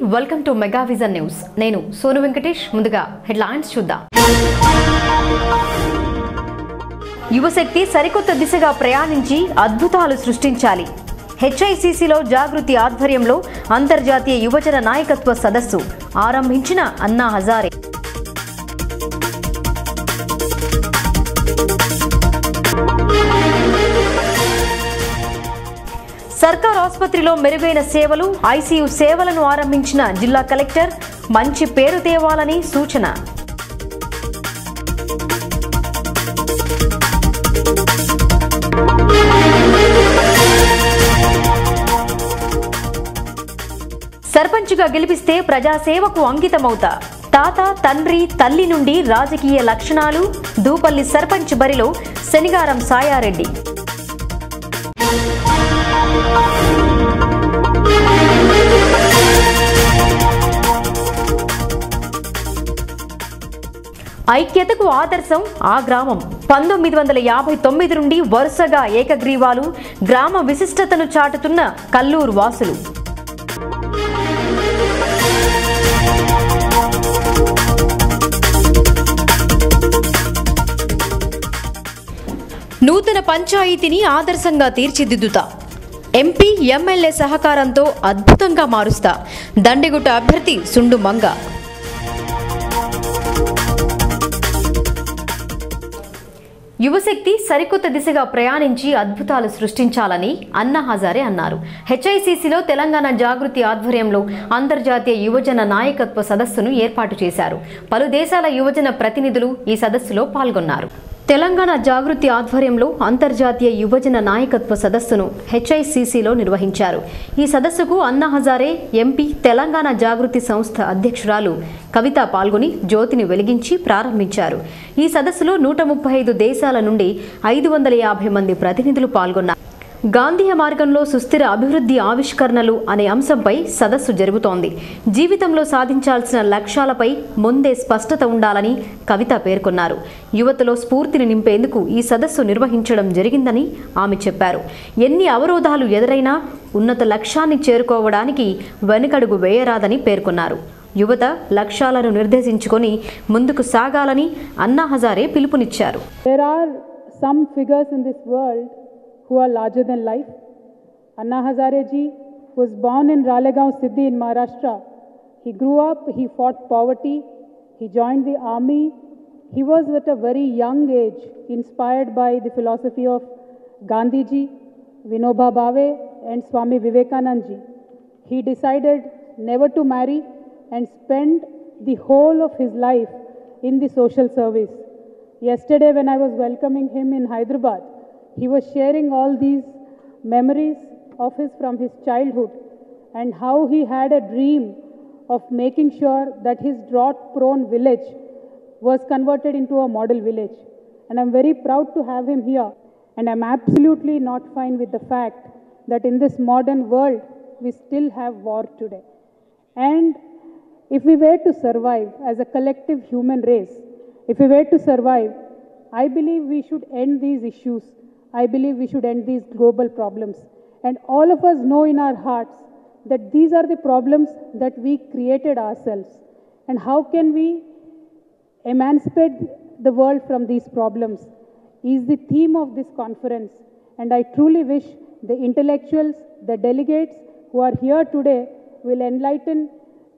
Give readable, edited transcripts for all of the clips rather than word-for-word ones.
Welcome to mega vision news. నేను సోను వెంకటేష్. ముందుగా headlines చూద్దాం. యువశక్తి సరికొత్త దిశగా ప్రయాణించి అద్భుతాలు సృష్టించాలి. హెచ్ఐసిసిలో జాగృతి ఆధ్వర్యంలో అంతర్జాతీయ యువజన నాయకత్వ సదస్సు ఆరంభించిన అన్నా హజారే. సర్కార్ ఆసుపత్రిలో మెరుగైన సేవలు, ఐసీయూ సేవలను ఆరంభించిన జిల్లా కలెక్టర్. మంచి పేరు తేవాలని సూచన. సర్పంచ్గా గెలిపిస్తే ప్రజాసేవకు అంకితమవుతా. తాత, తండ్రి, తల్లి నుండి రాజకీయ లక్షణాలు. దూపల్లి సర్పంచ్ బరిలో శనిగారం సాయారెడ్డి. ఐక్యతకు ఆదర్శం ఆ గ్రామం. 1959 నుండి వరుసగా ఏకగ్రీవాలు. గ్రామ విశిష్టతను చాటుతున్న కల్లూరు వాసులు. నూతన పంచాయతీని ఆదర్శంగా తీర్చిదిద్దుతా. ఎంపీ, ఎమ్మెల్యే సహకారంతో అద్భుతంగా మారుస్తా. దండిగుట్ట అభ్యర్థి సుండు మంగ. యువశక్తి సరికొత్త దిశగా ప్రయాణించి అద్భుతాలు సృష్టించాలని అన్నా హజారే అన్నారు. హెచ్ఐసిసిలో తెలంగాణ జాగృతి ఆధ్వర్యంలో అంతర్జాతీయ యువజన నాయకత్వ సదస్సును ఏర్పాటు చేశారు. పలు దేశాల యువజన ప్రతినిధులు ఈ సదస్సులో పాల్గొన్నారు. తెలంగాణ జాగృతి ఆధ్వర్యంలో అంతర్జాతీయ యువజన నాయకత్వ సదస్సును హెచ్ఐసిసిలో నిర్వహించారు. ఈ సదస్సుకు అన్నా హజారే, ఎంపీ, తెలంగాణ జాగృతి సంస్థ అధ్యక్షురాలు కవిత పాల్గొని జ్యోతిని వెలిగించి ప్రారంభించారు. ఈ సదస్సులో 135 దేశాల నుండి 550 మంది ప్రతినిధులు పాల్గొన్నారు. గాంధీయ మార్గంలో సుస్థిర అభివృద్ధి ఆవిష్కరణలు అనే అంశంపై సదస్సు జరుగుతోంది. జీవితంలో సాధించాల్సిన లక్ష్యాలపై ముందే స్పష్టత ఉండాలని కవిత పేర్కొన్నారు. యువతలో స్ఫూర్తిని నింపేందుకు ఈ సదస్సు నిర్వహించడం జరిగిందని ఆమె చెప్పారు. ఎన్ని అవరోధాలు ఎదురైనా ఉన్నత లక్ష్యాన్ని చేరుకోవడానికి వెనుకడుగు వేయరాదని పేర్కొన్నారు. యువత లక్ష్యాలను నిర్దేశించుకొని ముందుకు సాగాలని అన్నా హజారే పిలుపునిచ్చారు. who are larger than life. Anna Hazare ji was born in Ralegaon Siddhi in Maharashtra. He grew up, he fought poverty, he joined the army. He was at a very young age inspired by the philosophy of Gandhi ji, Vinoba Bhave and Swami Vivekanand ji. He decided never to marry and spend the whole of his life in the social service. Yesterday when I was welcoming him in Hyderabad, he was sharing all these memories of his from his childhood and how he had a dream of making sure that his drought-prone village was converted into a model village. And I'm very proud to have him here. And I'm absolutely not fine with the fact that in this modern world, we still have war today. And if we were to survive as a collective human race, if we were to survive, I believe we should end these issues. I believe we should end these global problems. And all of us know in our hearts that these are the problems that we created ourselves. And how can we emancipate the world from these problems is the theme of this conference. And I truly wish the intellectuals, the delegates who are here today will enlighten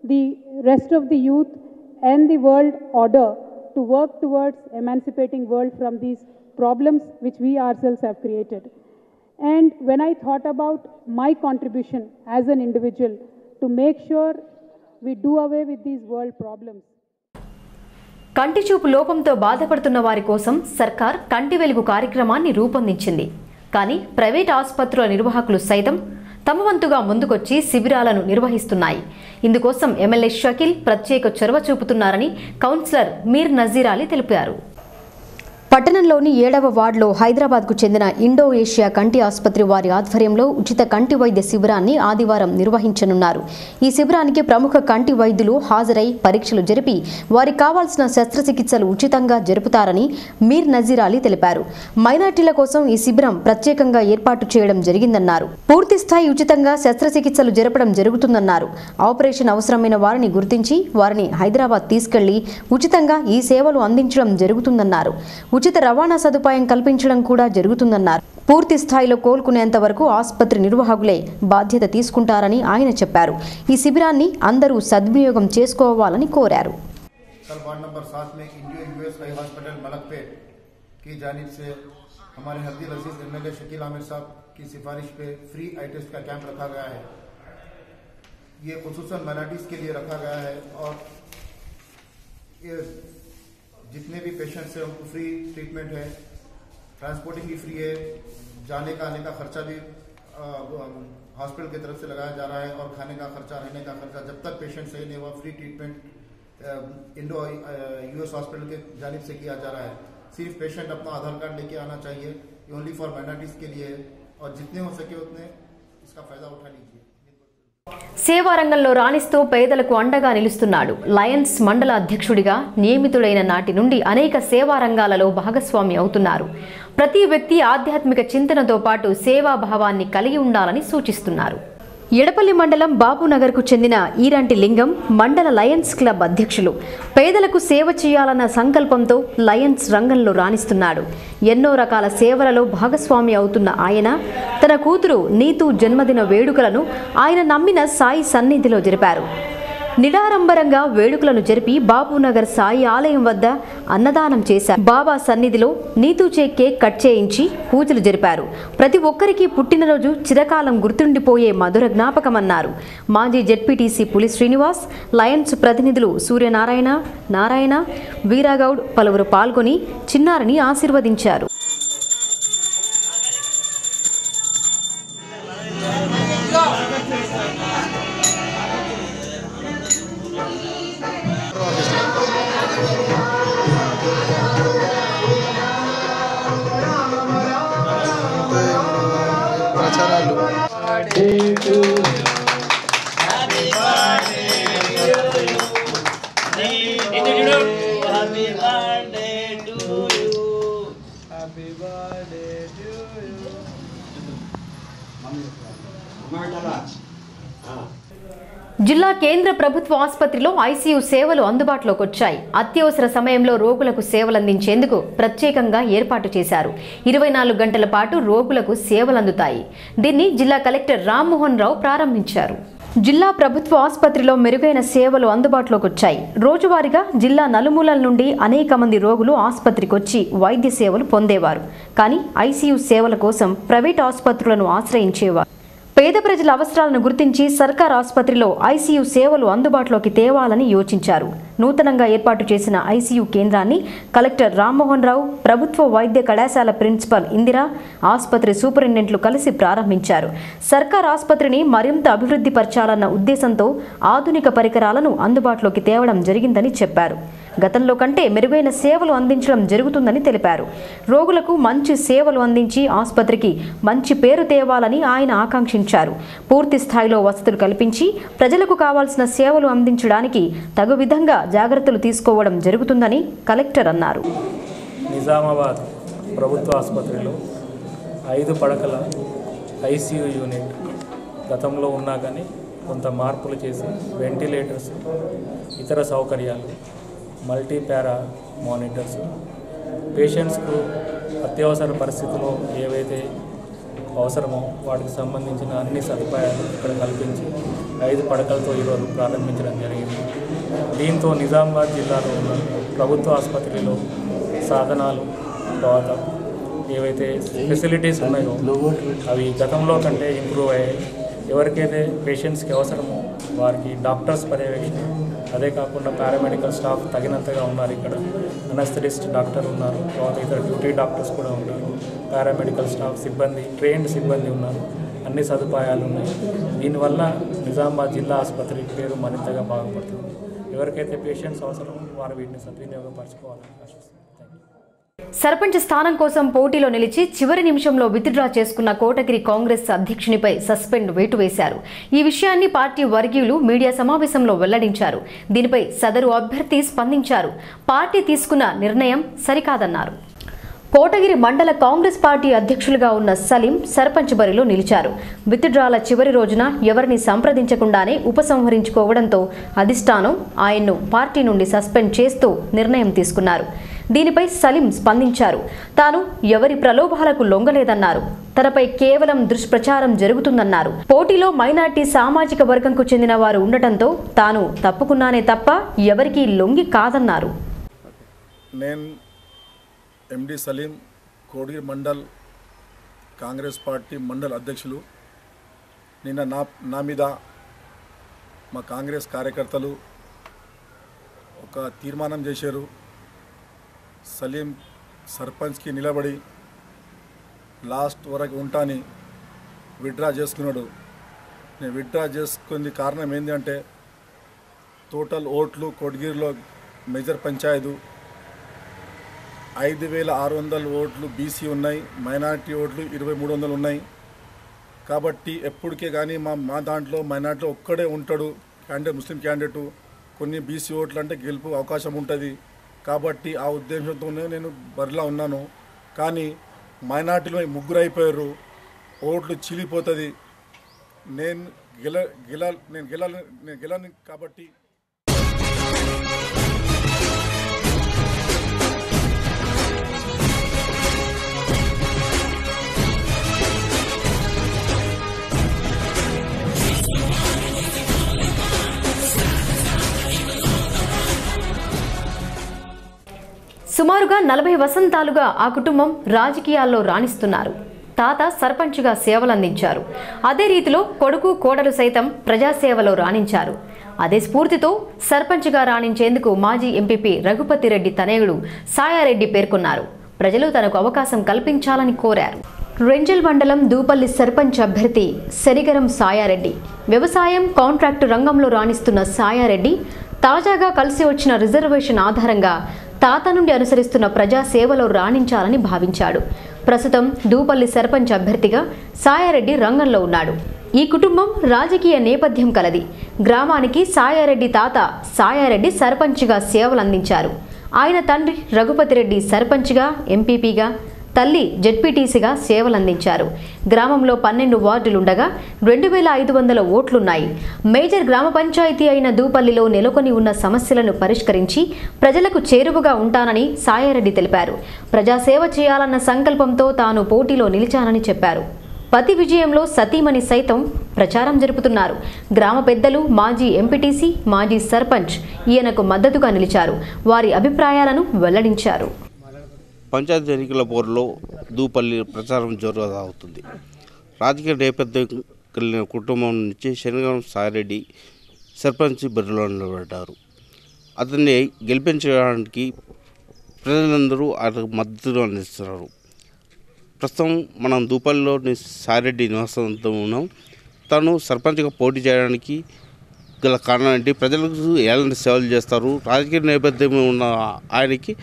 the rest of the youth and the world order to work towards emancipating world from these problems which we ourselves have created. And when I thought about my contribution as an individual to make sure we do away with these world problems. కంటి చూపు లోపంతో బాధపడుతున్న వారి కోసం సర్కార్ కంటి వెలుగు కార్యక్రమాన్ని రూపొందించింది. కానీ ప్రైవేట్ ఆసుపత్రుల నిర్వాహకులు సైతం తమ వంతుగా ముందుకొచ్చి శిబిరాలను నిర్వహిస్తున్నాయి. ఇందుకోసం ఎమ్మెల్యే షకీల్ ప్రత్యేక చొరవ చూపుతున్నారని కౌన్సిలర్ మీర్ నజీర్ అలీ తెలిపారు. పట్టణంలోని 7వ వార్డులో హైదరాబాద్కు చెందిన ఇండో ఏషియా కంటి ఆసుపత్రి వారి ఆధ్వర్యంలో ఉచిత కంటి వైద్య శిబిరాన్ని ఆదివారం నిర్వహించనున్నారు. ఈ శిబిరానికి ప్రముఖ కంటి వైద్యులు హాజరై పరీక్షలు జరిపి వారికి కావాల్సిన శస్త్రచికిత్సలు ఉచితంగా జరుపుతారని మీర్ నజీర్ అలీ తెలిపారు. మైనార్టీల కోసం ఈ శిబిరం ప్రత్యేకంగా ఏర్పాటు చేయడం జరిగిందన్నారు. పూర్తిస్థాయి ఉచితంగా శస్త్రచికిత్సలు జరపడం జరుగుతుందన్నారు. ఆపరేషన్ అవసరమైన వారిని గుర్తించి వారిని హైదరాబాద్ తీసుకెళ్లి ఉచితంగా ఈ సేవలు అందించడం జరుగుతుందన్నారు. ఉచిత రవాణా సదుపాయం కల్పించడం కూడా జరుగుతుందన్నారు. పూర్తి స్థాయిలో కోలుకునేంత వరకు ఆసుపత్రి నిర్వాహకులే బాధ్యత తీసుకుంటారని ఆయన చెప్పారు. ఈ శిబిరాన్ని అందరూ సద్వినియోగం చేసుకోవాలని కోరారు. ये खुसूसन माइनॉरिटीज़ के लिए रखा गया है और ये जितने भी पेशेंट्स हैं उनको फ्री ट्रीटमेंट है, ट्रांसपोर्टिंग भी फ्री है, जाने का आने का खर्चा भी हॉस्पिटल की तरफ से लगाया जा रहा है और खाने का खर्चा, रहने का खर्चा जब तक पेशेंट सही नहीं हुआ free treatment Indo US hospital के जानिब से किया जा रहा है. सिर्फ पेशेंट अपना आधार कार्ड लेके आना चाहिए. ये ओनली फॉर माइनॉरिटीज़ के लिए है और जितने हो सके उतने इसका फ़ायदा उठा लीजिए. సేవా రంగంలో రాణిస్తూ పేదలకు అండగా నిలుస్తున్నాడు. లయన్స్ మండల అధ్యక్షుడిగా నియమితుడైన నాటి నుండి అనేక సేవా రంగాలలో భాగస్వామి అవుతున్నారు. ప్రతి వ్యక్తి ఆధ్యాత్మిక చింతనతో పాటు సేవా భావాన్ని కలిగి ఉండాలని సూచిస్తున్నారు. ఎడపల్లి మండలం బాబునగర్కు చెందిన ఈరంటి లింగం మండల లయన్స్ క్లబ్ అధ్యక్షులు. పేదలకు సేవ చేయాలన్న సంకల్పంతో లయన్స్ రంగంలో రాణిస్తున్నాడు. ఎన్నో రకాల సేవలలో భాగస్వామి అవుతున్న ఆయన తన కూతురు నీతు జన్మదిన వేడుకలను ఆయన నమ్మిన సాయి సన్నిధిలో జరిపారు. నిడారంబరంగా వేడుకలను జరిపి బాబునగర్ సాయి ఆలయం వద్ద అన్నదానం చేశారు. బాబా సన్నిధిలో నీతూచే కేక్ కట్ చేయించి పూజలు జరిపారు. ప్రతి ఒక్కరికి పుట్టినరోజు చిరకాలం గుర్తుండిపోయే మధుర జ్ఞాపకమన్నారు. మాజీ జెడ్పీటీసీ పులి శ్రీనివాస్, లయన్స్ ప్రతినిధులు సూర్యనారాయణ, నారాయణ, వీరాగౌడ్ పలువురు పాల్గొని చిన్నారిని ఆశీర్వదించారు. జిల్లా కేంద్ర ప్రభుత్వ ఆసుపత్రిలో ఐసీయూ సేవలు అందుబాటులోకి వచ్చాయి. అత్యవసర సమయంలో రోగులకు సేవలందించేందుకు ప్రత్యేకంగా ఏర్పాటు చేశారు. 24 గంటల పాటు రోగులకు సేవలందుతాయి. దీన్ని జిల్లా కలెక్టర్ రామ్మోహన్ రావు ప్రారంభించారు. జిల్లా ప్రభుత్వ ఆసుపత్రిలో మెరుగైన సేవలు అందుబాటులోకి వచ్చాయి. రోజువారీగా జిల్లా నలుమూలల నుండి అనేక మంది రోగులు ఆసుపత్రికి వచ్చి వైద్య సేవలు పొందేవారు. కానీ ఐసీయూ సేవల కోసం ప్రైవేట్ ఆసుపత్రులను ఆశ్రయించేవారు. పేద ప్రజల అవసరాలను గుర్తించి సర్కార్ ఆసుపత్రిలో ఐసీయూ సేవలు అందుబాటులోకి తేవాలని యోచించారు. నూతనంగా ఏర్పాటు చేసిన ఐసీయూ కేంద్రాన్ని కలెక్టర్ రామ్మోహన్ రావు, ప్రభుత్వ వైద్య కళాశాల ప్రిన్సిపల్ ఇందిరా, ఆసుపత్రి సూపరింటెండెంట్లు కలిసి ప్రారంభించారు. సర్కార్ ఆసుపత్రిని మరింత అభివృద్ధి పరచాలన్న ఉద్దేశంతో ఆధునిక పరికరాలను అందుబాటులోకి తేవడం జరిగిందని చెప్పారు. గతంలో కంటే మెరుగైన సేవలు అందించడం జరుగుతుందని తెలిపారు. రోగులకు మంచి సేవలు అందించి ఆసుపత్రికి మంచి పేరు తేవాలని ఆయన ఆకాంక్షించారు. పూర్తి స్థాయిలో వసతులు కల్పించి ప్రజలకు కావాల్సిన సేవలు అందించడానికి తగు విధంగా జాగ్రత్తలు తీసుకోవడం జరుగుతుందని కలెక్టర్ అన్నారు. నిజామాబాద్ ప్రభుత్వ ఆసుపత్రిలో 5 పడకల ఐసీయూ యూనిట్ గతంలో ఉన్నా కానీ కొంత మార్పులు చేసి వెంటిలేటర్స్, ఇతర సౌకర్యాలు, మల్టీ పారా మానిటర్స్, పేషెంట్స్కు అత్యవసర పరిస్థితుల్లో ఏవైతే అవసరమో వాటికి సంబంధించిన అన్ని సదుపాయాలు ఇక్కడ కల్పించి 5 పడకలతో ఈరోజు ప్రారంభించడం జరిగింది. దీంతో నిజామాబాద్ జిల్లాలో ఉన్న ప్రభుత్వ ఆసుపత్రిలో సాధనాలు, తర్వాత ఏవైతే ఫెసిలిటీస్ ఉన్నాయో అవి గతంలో కంటే ఇంప్రూవ్ అయ్యాయి. ఎవరికైతే పేషెంట్స్కి అవసరమో వారికి డాక్టర్స్ పర్యవేక్షణ, అదే కాకుండా పారామెడికల్ స్టాఫ్ తగినంతగా ఉన్నారు. ఇక్కడ అనస్థెటిస్ట్ డాక్టర్ ఉన్నారు, తర్వాత ఇతర డ్యూటీ డాక్టర్స్ కూడా ఉన్నారు, పారామెడికల్ స్టాఫ్ సిబ్బంది, ట్రైన్డ్ సిబ్బంది ఉన్నారు. అన్ని సదుపాయాలు ఉన్నాయి. దీనివల్ల నిజామాబాద్ జిల్లా ఆసుపత్రి పేరు మరింతగా బాగుపడుతుంది. ఎవరికైతే పేషెంట్స్ అవసరం వారు వీటిని సద్వినియోగపరచుకోవాలని ఆశిస్తున్నాను. సర్పంచ్ స్థానం కోసం పోటీలో నిలిచి చివరి నిమిషంలో విత్డ్రా చేసుకున్న కోటగిరి కాంగ్రెస్ అధ్యక్షునిపై సస్పెండ్ వేటు వేశారు. ఈ విషయాన్ని పార్టీ వర్గీయులు మీడియా సమావేశంలో వెల్లడించారు. దీనిపై సదరు అభ్యర్థి స్పందించారు. పార్టీ తీసుకున్న నిర్ణయం సరికాదన్నారు. కోటగిరి మండల కాంగ్రెస్ పార్టీ అధ్యక్షులుగా ఉన్న సలీం సర్పంచ్ బరిలో నిలిచారు. విత్డ్రాల చివరి రోజున ఎవరిని సంప్రదించకుండానే ఉపసంహరించుకోవడంతో అధిష్టానం ఆయన్ను పార్టీ నుండి సస్పెండ్ చేస్తూ నిర్ణయం తీసుకున్నారు. దీనిపై సలీం స్పందించారు. తాను ఎవరి ప్రలోభాలకు లొంగలేదన్నారు. తనపై కేవలం దుష్ప్రచారం జరుగుతుందన్నారు. పోటీలో మైనార్టీ సామాజిక వర్గంకు చెందిన వారు ఉండటంతో తాను తప్పుకున్నానే తప్ప ఎవరికీ లొంగి కాదన్నారు. నేను ఎండి సలీం కోటగిరి మండల్ కాంగ్రెస్ పార్టీ మండల్ అధ్యక్షులు. నిన్న నా మీద మా కాంగ్రెస్ కార్యకర్తలు ఒక తీర్మానం చేశారు. సలీం సర్పంచ్కి నిలబడి లాస్ట్ వరకు ఉంటాని విత్డ్రా చేసుకున్నాడు. నేను విత్డ్రా చేసుకుంది కారణం ఏంటంటే టోటల్ ఓట్లు కోటగిరిలో మేజర్ పంచాయతీ 5,600 ఓట్లు బీసీ ఉన్నాయి, మైనార్టీ ఓట్లు 2,300 ఉన్నాయి. కాబట్టి ఎప్పటికే కానీ మా దాంట్లో మైనార్టీలో ఒక్కడే ఉంటాడు క్యాండిడేట్, ముస్లిం క్యాండిడేటు. కొన్ని బీసీ ఓట్లు అంటే గెలుపు అవకాశం ఉంటుంది. కాబట్టి ఆ ఉద్దేశంతోనే నేను బరిలో ఉన్నాను. కానీ మైనార్టీలో 3 అయిపోయారు, ఓట్లు చీలిపోతుంది. నేను గెలాలి కాబట్టి సుమారుగా 40 వసంతాలుగా ఆ కుటుంబం రాజకీయాల్లో రాణిస్తున్నారు. తాత సర్పంచ్గా సేవలందించారు. అదే రీతిలో కొడుకు కోడలు సైతం ప్రజాసేవలో రాణించారు. అదే స్ఫూర్తితో సర్పంచ్గా రాణించేందుకు మాజీ ఎంపీపీ రఘుపతిరెడ్డి తనయుడు సాయారెడ్డి పేర్కొన్నారు. ప్రజలు తనకు అవకాశం కల్పించాలని కోరారు. రెంజల్ మండలం దూపల్లి సర్పంచ్ అభ్యర్థి శనిగరం సాయారెడ్డి. వ్యవసాయం, కాంట్రాక్టు రంగంలో రాణిస్తున్న సాయారెడ్డి తాజాగా కలిసి వచ్చిన రిజర్వేషన్ ఆధారంగా తాత నుండి అనుసరిస్తున్న ప్రజాసేవలో రాణించాలని భావించాడు. ప్రస్తుతం దూపల్లి సర్పంచ్ అభ్యర్థిగా సాయారెడ్డి రంగంలో ఉన్నాడు. ఈ కుటుంబం రాజకీయ నేపథ్యం కలది. గ్రామానికి సాయారెడ్డి తాత సాయారెడ్డి సర్పంచ్గా సేవలందించారు. ఆయన తండ్రి రఘుపతిరెడ్డి సర్పంచ్గా, ఎంపీపీగా, తల్లి జెడ్పీటీసీగా సేవలందించారు. గ్రామంలో 12 వార్డులుండగా 2,500 ఓట్లున్నాయి. మేజర్ గ్రామ పంచాయతీ అయిన దూపల్లిలో నెలకొని ఉన్న సమస్యలను పరిష్కరించి ప్రజలకు చేరువగా ఉంటానని సాయారెడ్డి తెలిపారు. ప్రజాసేవ చేయాలన్న సంకల్పంతో తాను పోటీలో నిలిచానని చెప్పారు. పతి విజయంలో సతీమణి సైతం ప్రచారం జరుపుతున్నారు. గ్రామ పెద్దలు, మాజీ ఎంపీటీసీ, మాజీ సర్పంచ్ ఈయనకు మద్దతుగా నిలిచారు. వారి అభిప్రాయాలను వెల్లడించారు. పంచాయతీ ఎన్నికల పోరులో దూపల్లి ప్రచారం జోరుగా సాగుతుంది. రాజకీయ నేపథ్యం కలిగిన కుటుంబం నుంచి శనిగరం సాయిరెడ్డి సర్పంచ్ బరిలో నిలబడ్డారు. అతన్ని గెలిపించడానికి ప్రజలందరూ ఆయనకు మద్దతు అందిస్తున్నారు. ప్రస్తుతం మనం దూపల్లిలోని సాయిరెడ్డి నివాసంతో ఉన్నాం. తను సర్పంచ్గా పోటీ చేయడానికి గల కారణం ఏంటి, ప్రజలకు ఎలాంటి సేవలు చేస్తారు, రాజకీయ నేపథ్యం ఉన్న ఆయనకి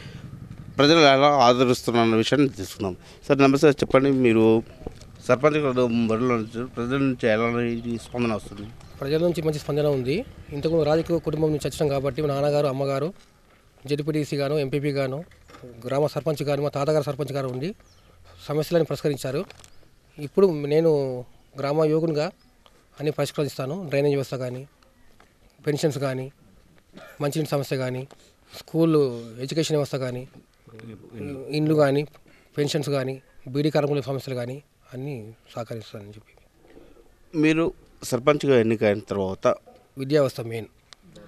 ప్రజలు ఎలా ఆదరిస్తున్న విషయాన్ని తీసుకుందాం. సార్ నమస్తే, చెప్పండి. మీరు సర్పంచ్ బరిలో ప్రజల నుంచి ఎలాంటి స్పందన వస్తుంది? ప్రజల నుంచి మంచి స్పందన ఉంది. ఇంతకుముందు రాజకీయ కుటుంబం నుంచి వచ్చాం కాబట్టి మా నాన్నగారు, అమ్మగారు జెడ్పీటీసీ గాను, ఎంపీపీ గాను, గ్రామ సర్పంచ్ గాను, మా తాతగారు సర్పంచ్ గారు ఉండి సమస్యలను పరిష్కరించారు. ఇప్పుడు నేను గ్రామ యువకునిగా అన్ని పరిష్కరిస్తాను. డ్రైనేజ్ వ్యవస్థ కానీ, పెన్షన్స్ కానీ, మంచినీటి సమస్య కానీ, స్కూళ్ళు ఎడ్యుకేషన్ వ్యవస్థ కానీ, ఇండ్లు కానీ, పెన్షన్స్ కానీ, బీడీ కార్మికుల సమస్యలు కానీ అన్నీ సహకరిస్తానని చెప్పి. మీరు సర్పంచ్గా ఎన్నికైన తర్వాత విద్యా వ్యవస్థ మెయిన్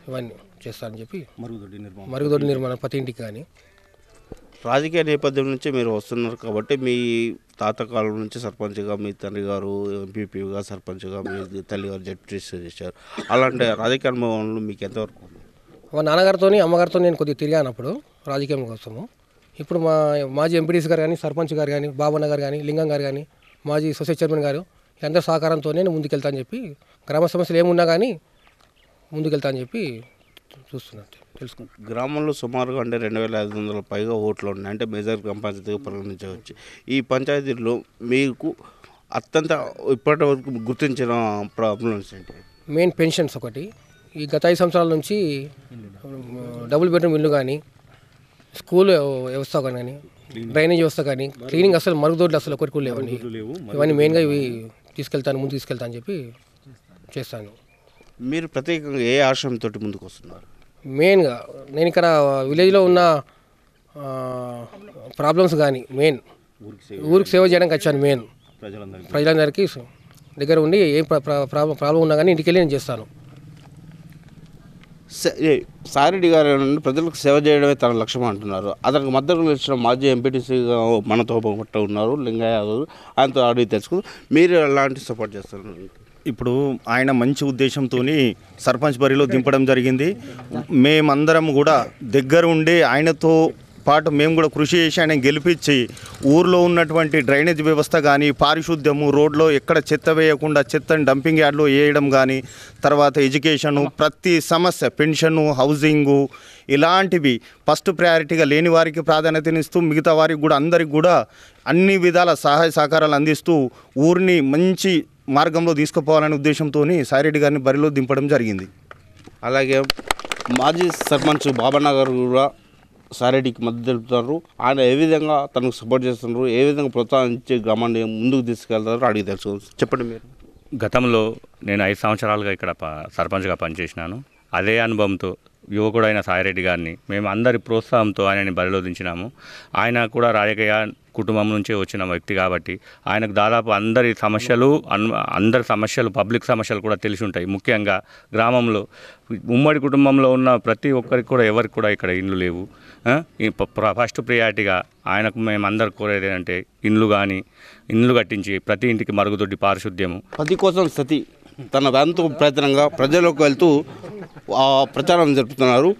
ఇవన్నీ చేస్తానని చెప్పి, మరుగుదొడ్డి నిర్మాణం ప్రతి ఇంటికి కానీ. రాజకీయ నేపథ్యం నుంచి మీరు వస్తున్నారు కాబట్టి మీ తాత కాలం నుంచి సర్పంచ్గా, మీ తండ్రి గారు ఎంపీపీగా, సర్పంచ్గా, మీ తల్లిగారు జెడ్పీటీసీ చేశారు. అలాంటి రాజకీయ అనుభవంలో మీకు ఎంతవరకు? మా నాన్నగారితో, అమ్మగారితో నేను కొద్దిగా తిరిగానప్పుడు రాజకీయం కోసము. ఇప్పుడు మా మాజీ ఎంపీటీసీ గారు కానీ, సర్పంచ్ గారు కానీ, బాబన్న గారు కానీ, లింగం గారు కానీ, మాజీ సొసైటీ చైర్మన్ గారు అందరి సహకారంతో నేను ముందుకెళ్తా అని చెప్పి, గ్రామ సమస్యలు ఏమున్నా కానీ ముందుకెళ్తా అని చెప్పి చూస్తున్నాను, తెలుసుకుంటాను. గ్రామంలో సుమారుగా అంటే 2500 పైగా ఓట్లు ఉన్నాయి, అంటే మేజర్ పంచాయతీగా పరిగణించవచ్చు. ఈ పంచాయతీలో మీకు అత్యంత ఇప్పటి వరకు గుర్తించిన ప్రాబ్లమ్స్ ఏంటి? మెయిన్ పెన్షన్స్ ఒకటి. ఈ గత 5 సంవత్సరాల నుంచి డబుల్ బెడ్రూమ్ ఇల్లు కానీ, స్కూల్ వ్యవస్థ కానీ, డ్రైనేజ్ వ్యవస్థ కానీ, క్లీనింగ్ అసలు మరుగుదొడ్లు అసలు ఒకటి కూడా లేవండి. ఇవన్నీ మెయిన్గా ఇవి ముందు తీసుకెళ్తాను అని చెప్పి చేస్తాను. మీరు ప్రత్యేకంగా ఏ ఆశయంతో ముందుకు వస్తున్నారు? మెయిన్గా నేను ఇక్కడ విలేజ్లో ఉన్న ప్రాబ్లమ్స్ కానీ మెయిన్ ఊరికి సేవ చేయడానికి వచ్చాను. మెయిన్ ప్రజలందరికీ దగ్గర ఉండి ఏ ప్రాబ్లం ఉన్నా కానీ ఇంటికి వెళ్ళి నేను చేస్తాను. సాయిరెడ్డి గారు ప్రజలకు సేవ చేయడమే తన లక్ష్యం అంటున్నారు. అతనికి మద్దతు ఇచ్చిన మాజీ ఎంపీటీసీగా మనతో ఉన్నారు లింగయ్య యాదవ్, ఆయనతో అడిగి తెలుసుకుంది. మీరు ఎలాంటి సపోర్ట్ చేస్తారు? ఇప్పుడు ఆయన మంచి ఉద్దేశంతో సర్పంచ్ బరిలో దింపడం జరిగింది. మేమందరం కూడా దగ్గర ఉండి ఆయనతో పాటు మేము కూడా కృషి చేసి ఆయన గెలిపించి ఊర్లో ఉన్నటువంటి డ్రైనేజ్ వ్యవస్థ కానీ, పారిశుద్ధ్యము, రోడ్లో ఎక్కడ చెత్త వేయకుండా చెత్తని డంపింగ్ యార్డ్లో వేయడం కానీ, తర్వాత ఎడ్యుకేషను, ప్రతి సమస్య, పెన్షను, హౌసింగు, ఇలాంటివి ఫస్ట్ ప్రయారిటీగా లేని వారికి ప్రాధాన్యతనిస్తూ మిగతా వారికి కూడా అందరికి కూడా అన్ని విధాల సహాయ సహకారాలు అందిస్తూ ఊరిని మంచి మార్గంలో తీసుకుపోవాలనే ఉద్దేశంతో సాయిరెడ్డి గారిని బరిలో దింపడం జరిగింది. అలాగే మాజీ సర్పంచ్ బాబన్న గారు కూడా సాయిరెడ్డికి మద్దతు తెలుపుతున్నారు. ఆయన ఏ విధంగా తనకు సపోర్ట్ చేస్తున్నారు, ఏ విధంగా ప్రోత్సహించి గ్రామాన్ని ముందుకు తీసుకెళ్తారో అడిగి తెలుసు. చెప్పండి. మీరు గతంలో నేను 5 సంవత్సరాలుగా ఇక్కడ సర్పంచ్గా పనిచేసినాను. అదే అనుభవంతో యువకుడైన సాయిరెడ్డి గారిని మేము అందరి ప్రోత్సాహంతో ఆయనని బరిలో దించినాము. ఆయన కూడా రాజకీయ కుటుంబం నుంచే వచ్చిన వ్యక్తి కాబట్టి ఆయనకు దాదాపు అందరి సమస్యలు పబ్లిక్ సమస్యలు కూడా తెలిసి ఉంటాయి. ముఖ్యంగా గ్రామంలో ఉమ్మడి కుటుంబంలో ఉన్న ప్రతి ఒక్కరికి కూడా ఎవరికి కూడా ఇక్కడ ఇండ్లు లేవు. ఫస్ట్ ప్రియారిటీగా ఆయనకు మేము అందరు కోరేది ఏంటంటే ఇండ్లు కట్టించి ప్రతి ఇంటికి మరుగుదొడ్డి, పారిశుద్ధ్యము. పతి కోసం సతి తన వంతు ప్రయత్నంగా ప్రజలకు వెళ్తూ ప్రచారం జరుపుతున్నారు.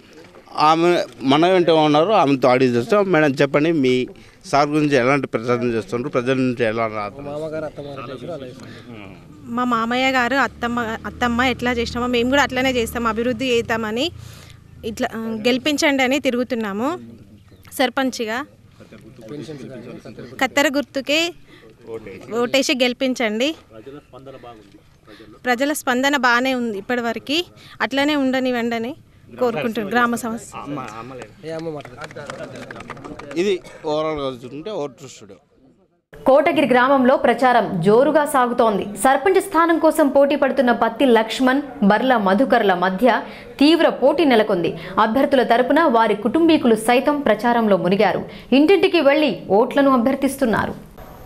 ఆమె మన వెంట ఉన్నారు, ఆమెతో అడిగి చేస్తాం. మేడం చెప్పండి, మీ సార్ గురించి ఎలాంటి ప్రచారం చేస్తున్నారు, ప్రజల నుంచి ఎలా మా మామయ్య గారు అత్తమ్మ ఎట్లా చేసినామో మేము కూడా అట్లనే చేస్తాం, అభివృద్ధి చేద్దామని ఇట్లా గెలిపించండి అని తిరుగుతున్నాము. సర్పంచ్గా కత్తెర గుర్తుకే ఓటేసి గెలిపించండి. ప్రజల స్పందన బాగానే ఉంది ఇప్పటివరకు, అట్లనే ఉండనివ్వండి కోరుకుంటున్నాను. గ్రామ సమస్య ఇది ఓవరాల్గా చూస్తుంటే ఓటు స్టూడియో. కోటగిరి గ్రామంలో ప్రచారం జోరుగా సాగుతోంది. సర్పంచ్ స్థానం కోసం పోటీ పడుతున్న పత్తి లక్ష్మణ్, బర్ల మధుకర్ల మధ్య తీవ్ర పోటీ నెలకొంది. అభ్యర్థుల తరపున వారి కుటుంబీకులు సైతం ప్రచారంలో మునిగారు. ఇంటింటికి వెళ్లి ఓట్లను అభ్యర్థిస్తున్నారు.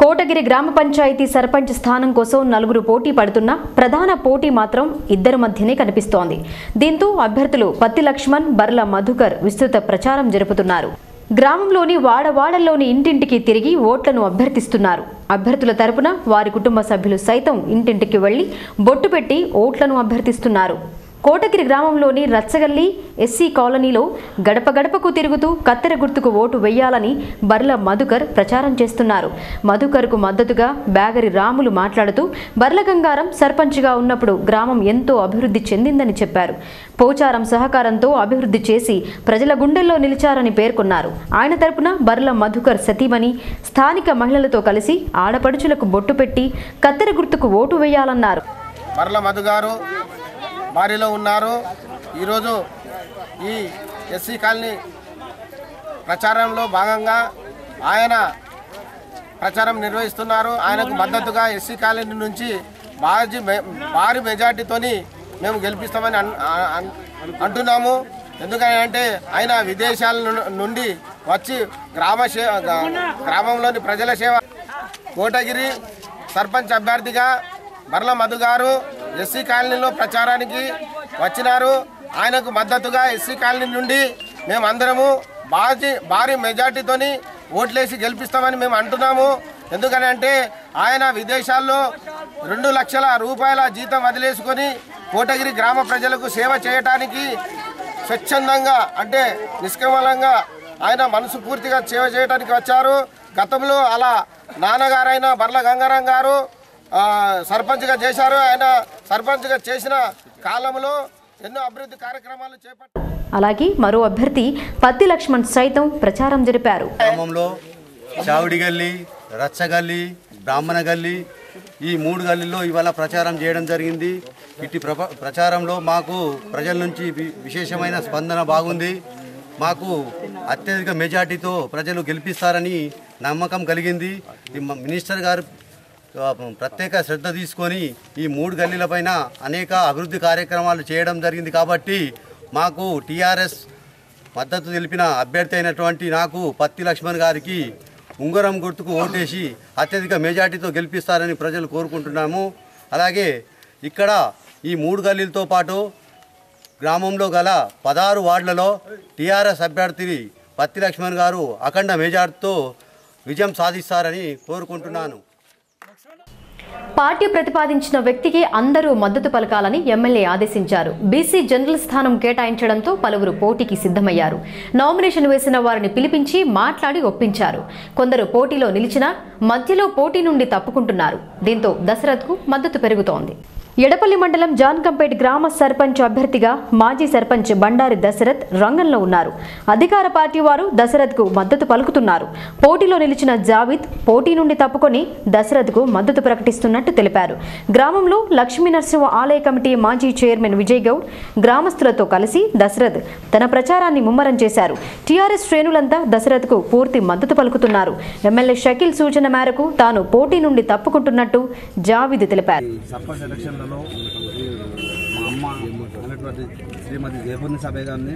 కోటగిరి గ్రామ పంచాయతీ సర్పంచ్ స్థానం కోసం 4 పోటీ పడుతున్నా ప్రధాన పోటీ మాత్రం 2 మధ్యనే కనిపిస్తోంది. దీంతో అభ్యర్థులు పత్తి లక్ష్మణ్, బర్ల మధుకర్ విస్తృత ప్రచారం జరుపుతున్నారు. గ్రామంలోని వాడవాడల్లోని ఇంటింటికి తిరిగి ఓట్లను అభ్యర్థిస్తున్నారు. అభ్యర్థుల తరపున వారి కుటుంబ సభ్యులు సైతం ఇంటింటికి వెళ్లి బొట్టు పెట్టి ఓట్లను అభ్యర్థిస్తున్నారు. కోటగిరి గ్రామంలోని రచ్చగల్లి ఎస్సీ కాలనీలో గడప గడపకు తిరుగుతూ కత్తెర గుర్తుకు ఓటు వెయ్యాలని బర్ల మధుకర్ ప్రచారం చేస్తున్నారు. మధుకర్కు మద్దతుగా బ్యాగరి రాములు మాట్లాడుతూ బర్ల గంగారం సర్పంచ్గా ఉన్నప్పుడు గ్రామం ఎంతో అభివృద్ధి చెందిందని చెప్పారు. పోచారం సహకారంతో అభివృద్ధి చేసి ప్రజల గుండెల్లో నిలిచారని పేర్కొన్నారు. ఆయన తరపున బర్ల మధుకర్ సతీమణి స్థానిక మహిళలతో కలిసి ఆడపడుచులకు బొట్టు పెట్టి కత్తెర గుర్తుకు ఓటు వేయాలన్నారు. బర్ల మధు గారు బారిలో ఉన్నారు. ఈరోజు ఈ ఎస్సీ కాలనీ ప్రచారంలో భాగంగా ఆయన ప్రచారం నిర్వహిస్తున్నారు. ఆయనకు మద్దతుగా ఎస్సీ కాలనీ నుంచి భారీ మెజార్టీతోని మేము గెలిపిస్తామని అంటున్నాము. ఎందుకంటే ఆయన విదేశాల నుండి వచ్చి గ్రామంలోని ప్రజల సేవ కోటగిరి సర్పంచ్ అభ్యర్థిగా బర్ల మధు గారు ఎస్సీ కాలనీలో ప్రచారానికి వచ్చినారు. ఆయనకు మద్దతుగా ఎస్సీ కాలనీ నుండి మేమందరము భారీ మెజార్టీతోని ఓట్లేసి గెలిపిస్తామని మేము అంటున్నాము. ఎందుకనంటే ఆయన విదేశాల్లో 2 లక్షల రూపాయల జీతం వదిలేసుకొని కోటగిరి గ్రామ ప్రజలకు సేవ చేయటానికి స్వచ్ఛందంగా అంటే నిష్కమలంగా ఆయన మనసు పూర్తిగా సేవ చేయడానికి వచ్చారు. గతంలో అలా నాన్నగారైన బర్ల గంగారం గారు సర్పంచ్గా చేశారు. ఆయన సర్పంచ్గా చేసిన కాలంలో ఎన్నో అభివృద్ధి కార్యక్రమాలు చేపట్టారు. అలాగే మరో అభ్యర్థి పత్తి లక్ష్మణ్ సైతం ప్రచారం జరిపారు. గ్రామంలో చావుడి గల్లి, రచ్చగల్లి, బ్రాహ్మణ గల్లి ఈ 3 గల్లీల్లో ఇవాళ ప్రచారం చేయడం జరిగింది. ఇట్టి ప్రచారంలో మాకు ప్రజల నుంచి విశేషమైన స్పందన బాగుంది. మాకు అత్యధిక మెజార్టీతో ప్రజలు గెలిపిస్తారని నమ్మకం కలిగింది. ఈ మినిస్టర్ గారు ప్రత్యేక శ్రద్ధ తీసుకొని ఈ 3 గల్లీలపైన అనేక అభివృద్ధి కార్యక్రమాలు చేయడం జరిగింది. కాబట్టి మాకు టీఆర్ఎస్ మద్దతు తెలిపిన అభ్యర్థి అయినటువంటి నాకు పత్తి లక్ష్మణ్ గారికి ఉంగరం గుర్తుకు ఓటేసి అత్యధిక మెజార్టీతో గెలిపిస్తారని ప్రజలు కోరుకుంటున్నాము. అలాగే ఇక్కడ ఈ 3 గల్లీలతో పాటు గ్రామంలో గల 16 వార్డులలో టీఆర్ఎస్ అభ్యర్థి పత్తి లక్ష్మణ్ గారు అఖండ మెజార్టీతో విజయం సాధిస్తారని కోరుకుంటున్నాను. పార్టీ ప్రతిపాదించిన వ్యక్తికి అందరూ మద్దతు పలకాలని ఎమ్మెల్యే ఆదేశించారు. బీసీ జనరల్ స్థానం కేటాయించడంతో పలువురు పోటీకి సిద్ధమయ్యారు. నామినేషన్ వేసిన వారిని పిలిపించి మాట్లాడి ఒప్పించారు. కొందరు పోటీలో నిలిచినా మధ్యలో పోటీ నుండి తప్పుకుంటున్నారు. దీంతో దశరథ్కు మద్దతు పెరుగుతోంది. ఎడపల్లి మండలం జాన్కంపేట్ గ్రామ సర్పంచ్ అభ్యర్థిగా మాజీ సర్పంచ్ బండారి దశరథ్ రంగంలో ఉన్నారు. అధికార పార్టీ వారు దశరథ్కు మద్దతు పలుకుతున్నారు. పోటీలో నిలిచిన జావిద్ పోటీ నుండి తప్పుకొని దశరథ్కు మద్దతు ప్రకటిస్తున్నట్టు తెలిపారు. గ్రామంలో లక్ష్మీ నరసింహ ఆలయ కమిటీ మాజీ చైర్మన్ విజయ్ గౌడ్ గ్రామస్తులతో కలిసి దశరథ్ తన ప్రచారాన్ని ముమ్మరం చేశారు. టీఆర్ఎస్ శ్రేణులంతా దశరథ్కు పూర్తి మద్దతు పలుకుతున్నారు. ఎమ్మెల్యే షకీల్ సూచన మేరకు తాను పోటీ నుండి తప్పుకుంటున్నట్టు జావిద్ తెలిపారు. మా అమ్మ అనేటువంటి శ్రీమతి జయపూర్ణి సభ గారిని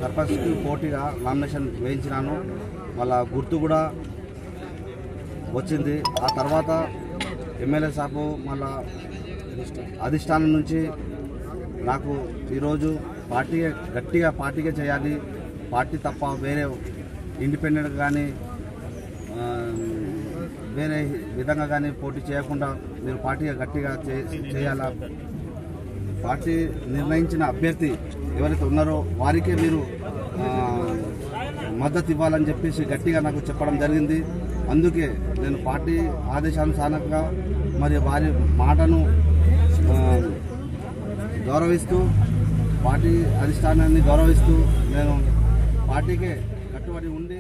సర్పంచ్కి పోటీగా నామినేషన్ వేయించినాను. వాళ్ళ గుర్తు కూడా వచ్చింది. ఆ తర్వాత ఎమ్మెల్యే సాబు మళ్ళా అధిష్టానం నుంచి నాకు ఈరోజు గట్టిగా పార్టీగా చేయాలి, పార్టీ తప్ప వేరే ఇండిపెండెంట్ కానీ వేరే విధంగా కానీ పోటీ చేయకుండా మీరు పార్టీగా గట్టిగా చేయాలా, పార్టీ నిర్ణయించిన అభ్యర్థి ఎవరైతే ఉన్నారో వారికే మీరు మద్దతు ఇవ్వాలని చెప్పేసి గట్టిగా నాకు చెప్పడం జరిగింది. అందుకే నేను పార్టీ ఆదేశానుసారంగా మరి వారి మాటను గౌరవిస్తూ పార్టీ అధిష్టానాన్ని గౌరవిస్తూ నేను పార్టీకే కట్టుబడి ఉండి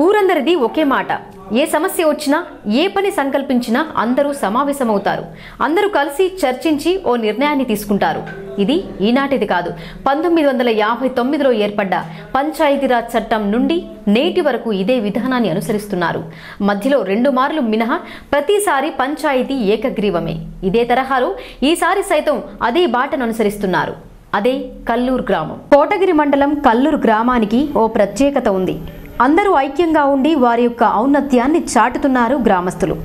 ఊరందరిది ఒకే మాట. ఏ సమస్య వచ్చినా ఏ పని సంకల్పించినా అందరూ సమావేశమవుతారు. అందరూ కలిసి చర్చించి ఓ నిర్ణయాన్ని తీసుకుంటారు. ఇది ఈనాటిది కాదు. 1959లో ఏర్పడ్డ పంచాయతీరాజ్ చట్టం నుండి నేటి వరకు ఇదే విధానాన్ని అనుసరిస్తున్నారు. మధ్యలో 2 మార్లు మినహా ప్రతిసారి పంచాయతీ ఏకగ్రీవమే. ఇదే తరహాలో ఈసారి సైతం అదే బాటను అనుసరిస్తున్నారు. అదే కల్లూరు గ్రామం. కోటగిరి మండలం కల్లూరు గ్రామానికి ఓ ప్రత్యేకత ఉంది. అందరూ ఐక్యంగా ఉండి వారి యొక్క ఔన్నత్యాన్ని చాటుతున్నారు గ్రామస్తులు.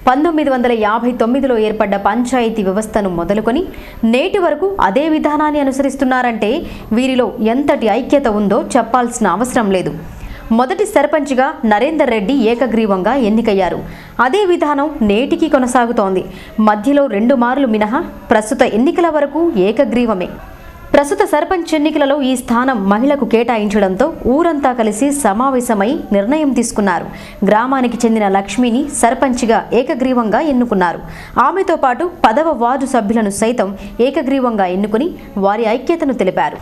1959లో ఏర్పడ్డ పంచాయతీ వ్యవస్థను మొదలుకొని నేటి వరకు అదే విధానాన్ని అనుసరిస్తున్నారంటే వీరిలో ఎంతటి ఐక్యత ఉందో చెప్పాల్సిన అవసరం లేదు. మొదటి సర్పంచ్గా నరేందర్ రెడ్డి ఏకగ్రీవంగా ఎన్నికయ్యారు. అదే విధానం నేటికి కొనసాగుతోంది. మధ్యలో 2 మార్లు మినహా ప్రస్తుత ఎన్నికల వరకు ఏకగ్రీవమే. ప్రస్తుత సర్పంచ్ ఎన్నికలలో ఈ స్థానం మహిళకు కేటాయించడంతో ఊరంతా కలిసి సమావేశమై నిర్ణయం తీసుకున్నారు. గ్రామానికి చెందిన లక్ష్మిని సర్పంచ్గా ఏకగ్రీవంగా ఎన్నుకున్నారు. ఆమెతో పాటు 10వ వార్డు సభ్యులను సైతం ఏకగ్రీవంగా ఎన్నుకుని వారి ఐక్యతను తెలిపారు.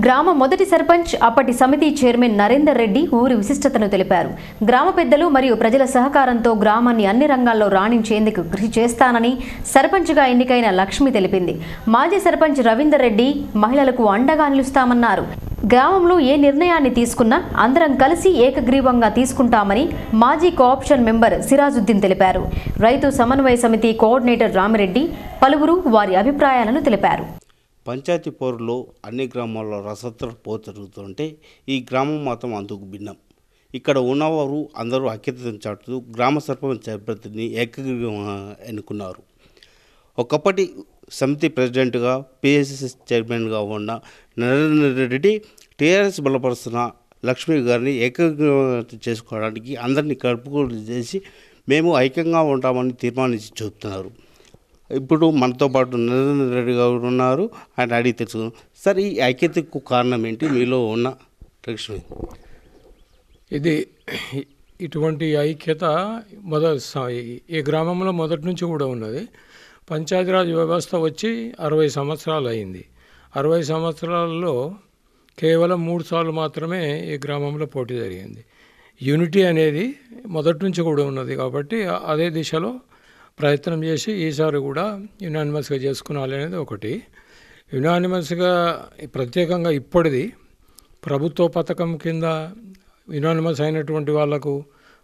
గ్రామ మొదటి సర్పంచ్ అప్పటి సమితి చైర్మన్ నరేందర్ రెడ్డి ఊరి విశిష్టతను తెలిపారు. గ్రామ పెద్దలు మరియు ప్రజల సహకారంతో గ్రామాన్ని అన్ని రంగాల్లో రాణించేందుకు కృషి చేస్తానని సర్పంచ్గా ఎన్నికైన లక్ష్మి తెలిపింది. మాజీ సర్పంచ్ రవీందర్ రెడ్డి మహిళలకు అండగా నిలుస్తామన్నారు. గ్రామంలో ఏ నిర్ణయాన్ని తీసుకున్నా అందరం కలిసి ఏకగ్రీవంగా తీసుకుంటామని మాజీ కోఆప్షన్ మెంబర్ సిరాజుద్దీన్ తెలిపారు. రైతు సమన్వయ సమితి కోఆర్డినేటర్ రామిరెడ్డి పలువురు వారి అభిప్రాయాలను తెలిపారు. పంచాయతీ పోరులో అన్ని గ్రామాల్లో రసత్ర పోరు జరుగుతుంటే ఈ గ్రామం మాత్రం అందుకు భిన్నం. ఇక్కడ ఉన్నవారు అందరూ ఐక్యతను చాటుతూ గ్రామ సర్పంచ్ అభ్యర్థిని ఏకగ్రీవంగా ఎన్నుకున్నారు. ఒకప్పటి సమితి ప్రెసిడెంట్గా పిఎస్సి చైర్మన్గా ఉన్న నరేందర్ రెడ్డి టీఆర్ఎస్ బలపరుస్తున్న లక్ష్మి గారిని ఏకగ్రీవం చేసుకోవడానికి అందరినీ కలుపుకోలు చేసి మేము ఐక్యంగా ఉంటామని తీర్మానించి చెబుతున్నారు. ఇప్పుడు మనతో పాటు నరేందర్ రెడ్డి గారు ఉన్నారు. ఆయన అడిగి తెలుసుకుందాం. సార్, ఈ ఐక్యతకు కారణం ఏంటి? మీలో ఉన్న లక్ష్మి ఇది ఇటువంటి ఐక్యత ఈ గ్రామంలో మొదటి నుంచి కూడా ఉన్నది. పంచాయతీరాజ్ వ్యవస్థ వచ్చి 60 సంవత్సరాలు అయింది. 60 సంవత్సరాలలో కేవలం 3 సార్లు మాత్రమే ఈ గ్రామంలో పోటీ జరిగింది. యూనిటీ అనేది మొదటి నుంచి కూడా ఉన్నది కాబట్టి అదే దిశలో ప్రయత్నం చేసి ఈసారి కూడా యునానిమస్గా చేసుకునాలి అనేది ఒకటి. యునానిమస్గా ప్రత్యేకంగా ఇప్పటిది ప్రభుత్వ పథకం కింద యునానిమస్ అయినటువంటి వాళ్లకు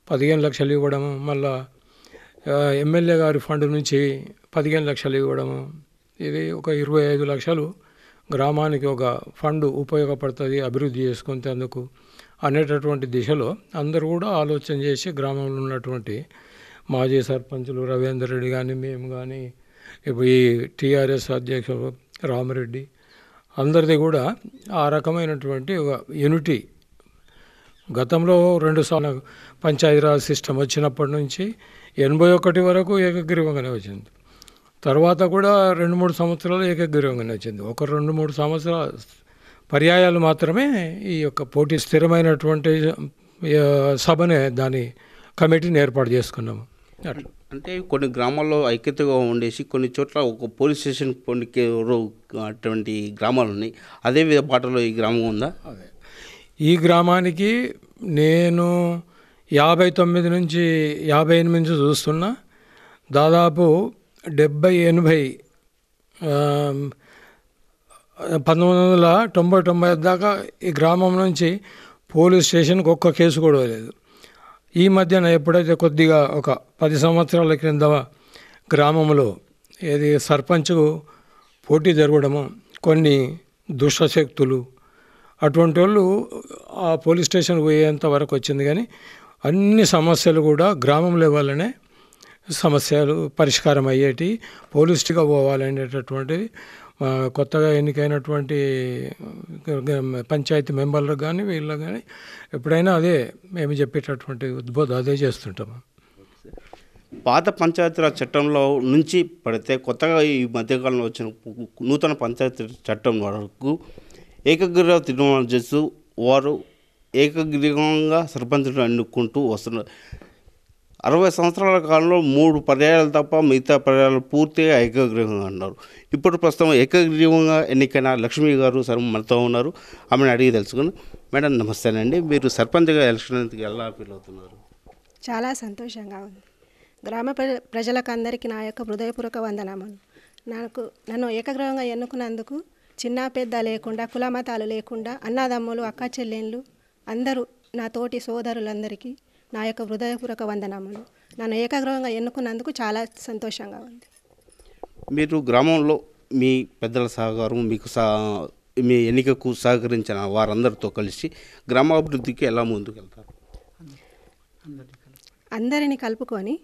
15 లక్షలు ఇవ్వడము, మళ్ళా ఎమ్మెల్యే గారి ఫండ్ నుంచి 15 లక్షలు ఇవ్వడము, ఇది ఒక 25 లక్షలు గ్రామానికి ఒక ఫండ్ ఉపయోగపడుతుంది అభివృద్ధి చేసుకునేందుకు అనేటటువంటి దిశలో అందరూ కూడా ఆలోచన చేసి గ్రామంలో ఉన్నటువంటి మాజీ సర్పంచులు రవీందర్ రెడ్డి కానీ, మేము కానీ, ఇప్పుడు ఈ టీఆర్ఎస్ అధ్యక్షులు రామరెడ్డి అందరిది కూడా ఆ రకమైనటువంటి ఒక యూనిటీ. గతంలో 2 సార్లు పంచాయతీరాజ్ సిస్టమ్ వచ్చినప్పటి నుంచి 81 వరకు ఏకగ్రీవంగానే వచ్చింది. తర్వాత కూడా 2-3 సంవత్సరాలు ఏకగ్రీవంగానే వచ్చింది. ఒక 2-3 సంవత్సరాల పర్యాయాలు మాత్రమే ఈ యొక్క పోటీ స్థిరమైనటువంటి సభనే దాని కమిటీని ఏర్పాటు చేసుకున్నాము. అంటే కొన్ని గ్రామాల్లో ఐక్యతగా ఉండేసి కొన్ని చోట్ల ఒక పోలీస్ స్టేషన్ పొందికే అటువంటి గ్రామాలు ఉన్నాయి. అదే బాటలో ఈ గ్రామం ఉందా? అదే ఈ గ్రామానికి నేను 59 నుంచి 58 నుంచి చూస్తున్నా. దాదాపు 70-80 1990 దాకా ఈ గ్రామం నుంచి పోలీస్ స్టేషన్కి ఒక్క కేసు కూడా లేదు. ఈ మధ్యన ఎప్పుడైతే కొద్దిగా ఒక 10 సంవత్సరాల క్రింద గ్రామంలో ఏది సర్పంచ్కు పోటీ జరగడము, కొన్ని దుష్టశక్తులు అటువంటి వాళ్ళు ఆ పోలీస్ స్టేషన్కి పోయేంత వరకు వచ్చింది. కానీ అన్ని సమస్యలు కూడా గ్రామం లెవెల్లోనే సమస్యలు పరిష్కారం అయ్యేటి, పోలీస్గా పోవాలనేటటువంటిది కొత్తగా ఎన్నికైనటువంటి పంచాయతీ మెంబర్లకు కానీ వీళ్ళకి కానీ ఎప్పుడైనా అదే మేము చెప్పేటటువంటి ఉద్బోధ అదే చేస్తుంటాము. పాత పంచాయతీరాజ్ చట్టంలో నుంచి పడితే కొత్తగా ఈ మధ్యకాలంలో వచ్చిన నూతన పంచాయతీ చట్టం వరకు ఏకగ్రీవ తీర్మానం చేస్తూ వారు ఏకగ్రీవంగా సర్పంచులు ఎన్నుకుంటూ వస్తున్నారు. 60 సంవత్సరాల కాలంలో 3 పర్యాయాలు తప్ప మిగతా పర్యాయాలు పూర్తిగా ఏకగ్రీవంగా ఉన్నారు. ఇప్పుడు ప్రస్తుతం ఏకగ్రీవంగా ఎన్నికైన లక్ష్మి గారు సార్ మనతో ఉన్నారు. ఆమెను అడిగి తెలుసుకుని, మేడం నమస్తేనండి, మీరు సర్పంచ్గా ఎలక్షన్ ఎలా ఫీల్ అవుతున్నారు? చాలా సంతోషంగా ఉంది. గ్రామ ప్రజలకు అందరికీ నా యొక్క హృదయపూర్వక వందనములు. నన్ను ఏకగ్రీవంగా ఎన్నుకున్నందుకు చిన్న పెద్ద లేకుండా, కుల మతాలు లేకుండా, అన్నదమ్ములు అక్క చెల్లెళ్ళు అందరూ నా తోటి సోదరులందరికీ నా యొక్క హృదయపూర్వక వందనములు. నన్ను ఏకగ్రీవంగా ఎన్నుకున్నందుకు చాలా సంతోషంగా ఉంది. మీరు గ్రామంలో మీ పెద్దల సహకారం, మీకు మీ ఎన్నికకు సహకరించిన వారందరితో కలిసి గ్రామాభివృద్ధికి ఎలా ముందుకెళ్తారు? అందరిని కలుపుకొని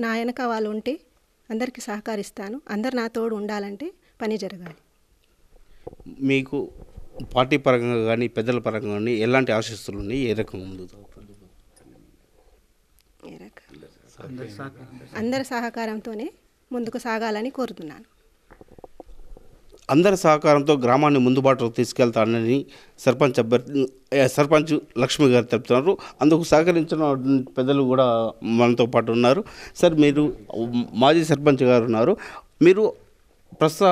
నా వెనక వాళ్ళు ఉంటే అందరికీ సహకరిస్తాను. అందరు నా తోడు ఉండాలంటే పని జరగాలి. మీకు పార్టీ పరంగా కానీ పెద్దల పరంగా కానీ ఎలాంటి ఆశీస్సులు ఉన్నాయి? ఏ రకంగా ముందుకు? అందరి సహకారంతోనే ముందుకు సాగాలని కోరుతున్నాను. అందరి సహకారంతో గ్రామాన్ని ముందుబాటులో తీసుకెళ్తానని సర్పంచ్ లక్ష్మి గారు తెలుపుతున్నారు. అందుకు సహకరించిన పెద్దలు కూడా మనతో పాటు ఉన్నారు. సార్, మీరు మాజీ సర్పంచ్ గారు ఉన్నారు. మీరు ప్రస్తుత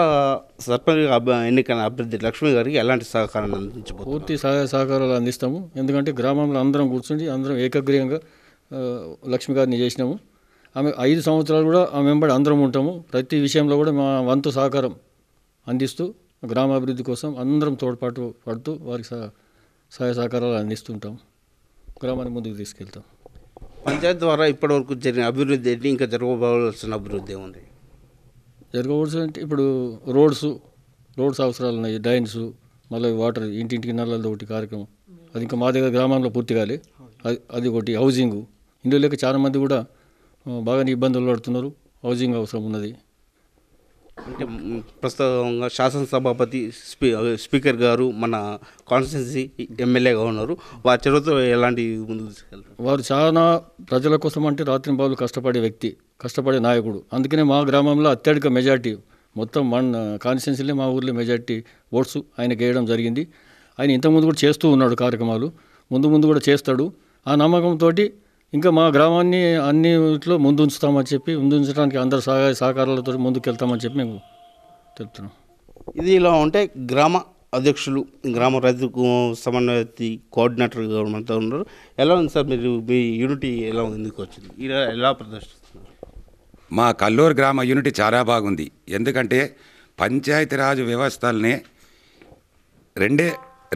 సర్పంచ్ ఎన్నికైన అభ్యర్థి లక్ష్మి గారికి ఎలాంటి సహకారాన్ని అందించబోతున్నారు? పూర్తి సహాయ సహకారాలు అందిస్తాము. ఎందుకంటే గ్రామంలో అందరం కూర్చుండి అందరం ఏకగ్రీవంగా లక్ష్మి గారిని చేసినాము. ఆమె 5 సంవత్సరాలు కూడా ఆమె వెంబడి అందరం ఉంటాము. ప్రతి విషయంలో కూడా మా వంతు సహకారం అందిస్తూ గ్రామాభివృద్ధి కోసం అందరం తోడ్పాటు పడుతూ వారికి సహాయ సహకారాలు అందిస్తుంటాం. గ్రామాన్ని ముందుకు తీసుకెళ్తాం. పంచాయతీ ద్వారా ఇప్పటివరకు జరిగిన అభివృద్ధి ఏంటి? ఇంకా జరగవలసిన అభివృద్ధి ఏముంది? జరగవలసిన అంటే ఇప్పుడు రోడ్స్ అవసరాలు ఉన్నాయి, డ్రైన్స్, మళ్ళీ వాటర్, ఇంటింటికి నల్లలతో ఒకటి కార్యక్రమం, అది ఇంకా మా దగ్గర గ్రామంలో పూర్తి కాలే. అది ఒకటి. హౌసింగ్, ఇందులో లేక చాలామంది కూడా బాగానే ఇబ్బందులు పడుతున్నారు. హౌసింగ్ అవసరం ఉన్నది. అంటే ప్రస్తుతంగా శాసనసభాపతి స్పీకర్ గారు మన కాన్స్టిట్యున్సీ ఎమ్మెల్యేగా ఉన్నారు. వారి చొరవతో ఎలాంటి ముందుకు తీసుకెళ్తారు? వారు చాలా ప్రజల కోసం అంటే రాత్రింబావులు కష్టపడే వ్యక్తి, కష్టపడే నాయకుడు. అందుకనే మా గ్రామంలో అత్యధిక మెజార్టీ, మొత్తం మన కాన్స్టిట్యున్సీలో మా ఊర్లో మెజార్టీ ఓట్స్ ఆయనకి వేయడం జరిగింది. ఆయన ఇంతకుముందు కూడా చేస్తూ ఉన్నాడు కార్యక్రమాలు, ముందు కూడా చేస్తాడు. ఆ నమ్మకంతో ఇంకా మా గ్రామాన్ని అన్నిట్లో ముందు ఉంచుతామని చెప్పి ముందు ఉంచడానికి అందరు సహాయ సహకారాలతో ముందుకు వెళ్తామని చెప్పి మేము తెలుపుతున్నాం. ఇది ఇలా ఉంటే గ్రామ అధ్యక్షులు గ్రామ రైతు సమన్వయ కోఆర్డినేటర్గా మనతో ఉన్నారు. ఎలా ఉంది సార్ మీరు మీ యూనిటీ ఎలా ఎందుకు వచ్చింది ఎలా ప్రదర్శిస్తున్నారు? మా కల్లూరు గ్రామ యూనిటీ చాలా బాగుంది. ఎందుకంటే పంచాయతీరాజ్ వ్యవస్థలనే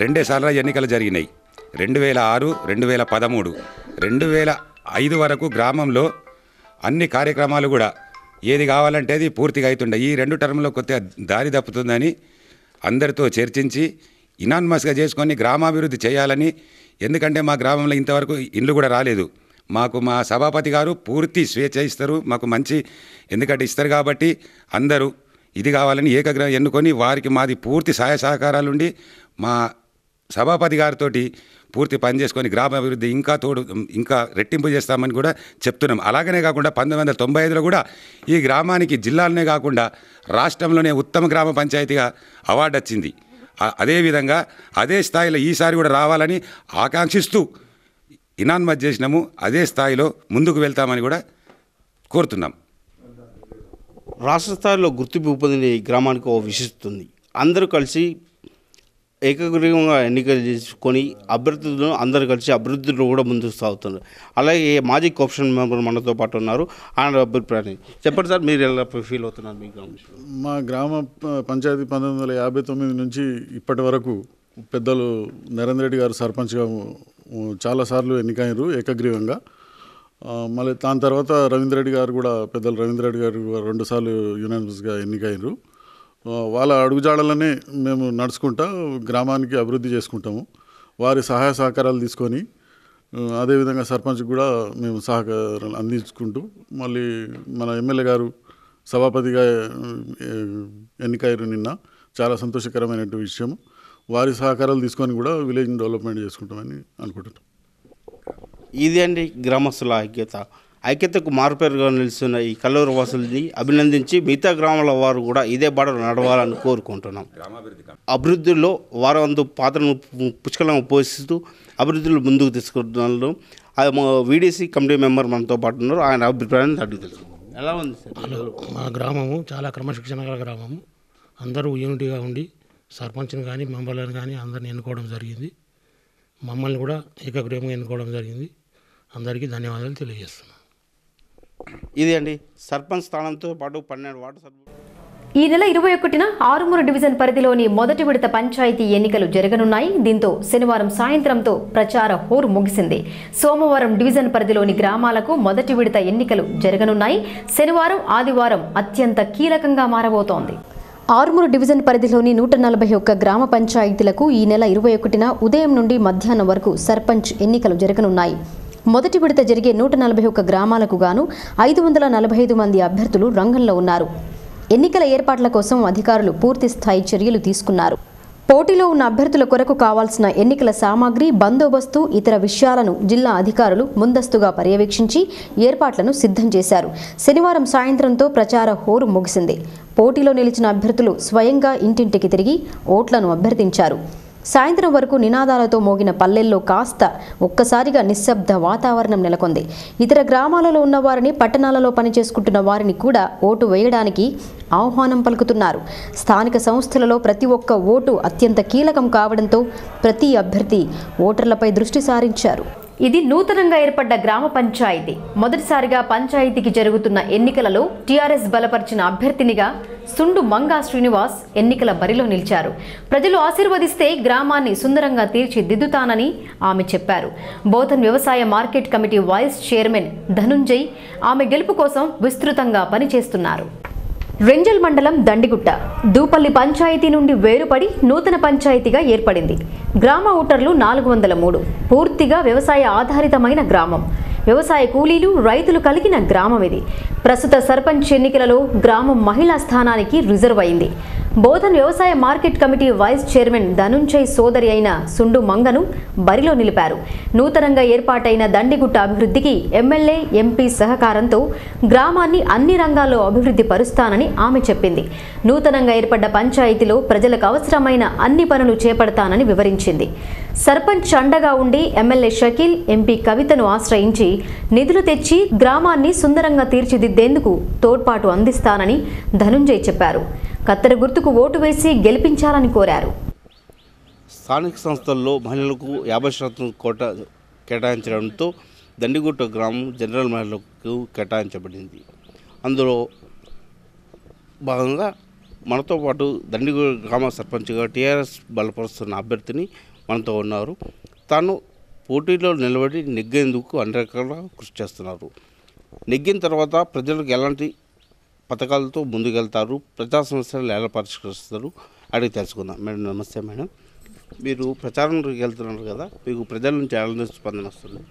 రెండేసార్లు ఎన్నికలు జరిగినాయి. 2006, 2013, 2005 వరకు గ్రామంలో అన్ని కార్యక్రమాలు కూడా ఏది కావాలంటే అది పూర్తిగా అవుతుండే. ఈ 2 టర్మ్లో కొద్దిగా దారి తప్పుతుందని అందరితో చర్చించి ఇనాన్మస్గా చేసుకొని గ్రామాభివృద్ధి చేయాలని. ఎందుకంటే మా గ్రామంలో ఇంతవరకు ఇండ్లు కూడా రాలేదు. మాకు మా సభాపతి గారు పూర్తి స్వేచ్ఛ ఇస్తారు, మాకు మంచి ఎందుకంటే ఇస్తారు కాబట్టి అందరూ ఇది కావాలని ఏకగ్రహం ఎన్నుకొని వారికి మాది పూర్తి సహాయ సహకారాలు ఉండి మా సభాపతి గారితో పూర్తి పని చేసుకొని గ్రామాభివృద్ధి ఇంకా రెట్టింపు చేస్తామని కూడా చెప్తున్నాం. అలాగనే కాకుండా 1995లో కూడా ఈ గ్రామానికి జిల్లాలోనే కాకుండా రాష్ట్రంలోనే ఉత్తమ గ్రామ పంచాయతీగా అవార్డు వచ్చింది. అదేవిధంగా అదే స్థాయిలో ఈసారి కూడా రావాలని ఆకాంక్షిస్తూ ఇనాన్మస్ చేసినాము. అదే స్థాయిలో ముందుకు వెళ్తామని కూడా కోరుతున్నాం. రాష్ట్ర స్థాయిలో గుర్తింపు పొందిన ఈ గ్రామానికి ఒక విశిస్తుంది. అందరూ కలిసి ఏకగ్రీవంగా ఎన్నికలు చేసుకొని అభ్యర్థులను అందరూ కలిసి అభివృద్ధిలో కూడా ముందుకు సాగుతున్నారు. అలాగే మాజీ కోఆప్షన్ మెంబర్ మనతో పాటు ఉన్నారు. ఆయన అభిప్రాయం చెప్పండి సార్, మీరు ఎలా ఫీల్ అవుతున్నారు మీ గ్రామం? మా గ్రామ పంచాయతీ 1959 నుంచి ఇప్పటి వరకు పెద్దలు నరేంద్ర రెడ్డి గారు సర్పంచ్గా చాలాసార్లు ఎన్నికయ్యారు ఏకగ్రీవంగా. మళ్ళీ దాని తర్వాత రవీంద్ర రెడ్డి గారు కూడా పెద్దలు రవీంద్ర రెడ్డి గారు 2 సార్లు యునానిమస్గా ఎన్నికయ్యారు. వాళ్ళ అడుగుజాడలనే మేము నడుచుకుంటా గ్రామానికి అభివృద్ధి చేసుకుంటాము. వారి సహాయ సహకారాలు తీసుకొని అదేవిధంగా సర్పంచ్ కూడా మేము సహకారాలు అందించుకుంటూ మళ్ళీ మన ఎమ్మెల్యే గారు సభాపతిగా ఎన్నికయ్యారు నిన్న. చాలా సంతోషకరమైన విషయం. వారి సహకారాలు తీసుకొని కూడా విలేజ్ డెవలప్మెంట్ చేసుకుంటామని అనుకుంటున్నాం. ఇది అండి గ్రామస్తుల ఐక్యతకు మారుపేరుగా నిలుస్తున్న ఈ కల్లూరు వాసుల్ని అభినందించి మిగతా గ్రామాల వారు కూడా ఇదే బాటలో నడవాలని కోరుకుంటున్నాం. అభివృద్ధిలో వారు అందు పాత్రను పుష్కలంగా పోషిస్తూ అభివృద్ధిలో ముందుకు తీసుకుంటున్నారు. వీడీసీ కమిటీ మెంబర్ మనతో పాటు ఉన్నారు. ఆయన అభిప్రాయాన్ని అడిగి తెలుసుకుంటాం. ఎలా ఉంది సార్? మా గ్రామము చాలా క్రమశిక్షణ గల గ్రామము. అందరూ యూనిటీగా ఉండి సర్పంచ్ని కానీ మెంబర్లను కానీ అందరిని ఎన్నుకోవడం జరిగింది. మమ్మల్ని కూడా ఏకగ్రీవంగా ఎన్నుకోవడం జరిగింది. అందరికీ ధన్యవాదాలు తెలియజేస్తున్నాను. ఇది అండి సర్పంచ్ స్థానంతో పాటు 12 వార్డు సభ్యులు. ఈ నెల 21న ఆరుమూరు డివిజన్ పరిధిలోని మొదటి విడత పంచాయతీ ఎన్నికలు జరగనున్నాయి. దీంతో శనివారం సాయంత్రంతో ప్రచార హోరు ముగిసింది. సోమవారం డివిజన్ పరిధిలోని గ్రామాలకు మొదటి విడత ఎన్నికలు జరగనున్నాయి. శనివారం, ఆదివారం అత్యంత కీలకంగా మారబోతోంది. ఆరుమూరు డివిజన్ పరిధిలోని 141 గ్రామ పంచాయతీలకు ఈ నెల 21న ఉదయం నుండి మధ్యాహ్నం వరకు సర్పంచ్ ఎన్నికలు జరగనున్నాయి. మొదటి విడత జరిగే 141 గ్రామాలకు గాను 545 మంది అభ్యర్థులు రంగంలో ఉన్నారు. ఎన్నికల ఏర్పాట్ల కోసం అధికారులు పూర్తి స్థాయి చర్యలు తీసుకున్నారు. పోటీలో ఉన్న అభ్యర్థుల కొరకు కావాల్సిన ఎన్నికల సామాగ్రి, బందోబస్తు, ఇతర విషయాలను జిల్లా అధికారులు ముందస్తుగా పర్యవేక్షించి ఏర్పాట్లను సిద్ధం చేశారు. శనివారం సాయంత్రంతో ప్రచార హోరు ముగిసింది. పోటీలో నిలిచిన అభ్యర్థులు స్వయంగా ఇంటింటికి తిరిగి ఓట్లను అభ్యర్థించారు. సాయంత్రం వరకు నినాదాలతో మోగిన పల్లెల్లో కాస్త ఒక్కసారిగా నిశ్శబ్ద వాతావరణం నెలకొంది. ఇతర గ్రామాలలో ఉన్న వారిని, పట్టణాలలో పనిచేసుకుంటున్న వారిని కూడా ఓటు వేయడానికి ఆహ్వానం పలుకుతున్నారు. స్థానిక సంస్థలలో ప్రతి ఒక్క ఓటు అత్యంత కీలకం కావడంతో ప్రతి అభ్యర్థి ఓటర్లపై దృష్టి సారించారు. ఇది నూతనంగా ఏర్పడ్డ గ్రామ పంచాయతీ. మొదటిసారిగా పంచాయతీకి జరుగుతున్న ఎన్నికలలో టీఆర్ఎస్ బలపరిచిన అభ్యర్థినిగా సుండు మంగా శ్రీనివాస్ ఎన్నికల బరిలో నిలిచారు. ప్రజలు ఆశీర్వదిస్తే గ్రామాన్ని సుందరంగా తీర్చిదిద్దుతానని ఆమె చెప్పారు. బోధన్ వ్యవసాయ market committee vice chairman Dhanunjay ఆమె గెలుపు కోసం విస్తృతంగా పనిచేస్తున్నారు. రెంజల్ మండలం దండిగుట్ట దూపల్లి పంచాయతీ నుండి వేరుపడి నూతన పంచాయతీగా ఏర్పడింది. గ్రామ ఓటర్లు 403. పూర్తిగా వ్యవసాయ ఆధారితమైన గ్రామం. వ్యవసాయ కూలీలు, రైతులు కలిగిన గ్రామం ఇది. ప్రస్తుత సర్పంచ్ ఎన్నికలలో గ్రామం మహిళా స్థానానికి రిజర్వ్ అయింది. బోధన్ వ్యవసాయ market committee vice chairman Dhanunjay సోదరి అయిన సుండు మంగను బరిలో నిలిపారు. నూతనంగా ఏర్పాటైన దండిగుట్ట అభివృద్ధికి ఎమ్మెల్యే, ఎంపీ సహకారంతో గ్రామాన్ని అన్ని రంగాల్లో అభివృద్ధి పరుస్తానని ఆమె చెప్పింది. నూతనంగా ఏర్పడ్డ పంచాయతీలో ప్రజలకు అవసరమైన అన్ని పనులు చేపడతానని వివరించింది. సర్పంచ్ అండగా ఉండి ఎమ్మెల్యే షకీల్, ఎంపీ కవితను ఆశ్రయించి నిధులు తెచ్చి గ్రామాన్ని సుందరంగా తీర్చిదిద్దేందుకు తోడ్పాటు అందిస్తానని ధనుంజయ్ చెప్పారు. కత్తెర గుర్తుకు ఓటు వేసి గెలిపించాలని కోరారు. స్థానిక సంస్థల్లో మహిళలకు 50% కోట కేటాయించడంతో దండిగుట్ట గ్రామం జనరల్ మహిళలకు కేటాయించబడింది. అందులో భాగంగా మనతో పాటు దండిగుట్ట గ్రామ సర్పంచ్గా టీఆర్ఎస్ బలపరుస్తున్న అభ్యర్థిని మనతో ఉన్నారు. తాను పోటీలో నిలబడి నెగ్గేందుకు అన్ని రకాలుగా కృషి చేస్తున్నారు. నెగ్గిన తర్వాత ప్రజలకు ఎలాంటి పథకాలతో ముందుకెళ్తారు, ప్రజా సమస్యలు ఎలా పరిష్కరిస్తారు అడిగి తెలుసుకుందాం. మేడం నమస్తే. మేడం, మీరు ప్రచారంలోకి వెళ్తున్నారు కదా, మీకు ప్రజల నుంచి ఎలాంటి స్పందన వస్తుంది?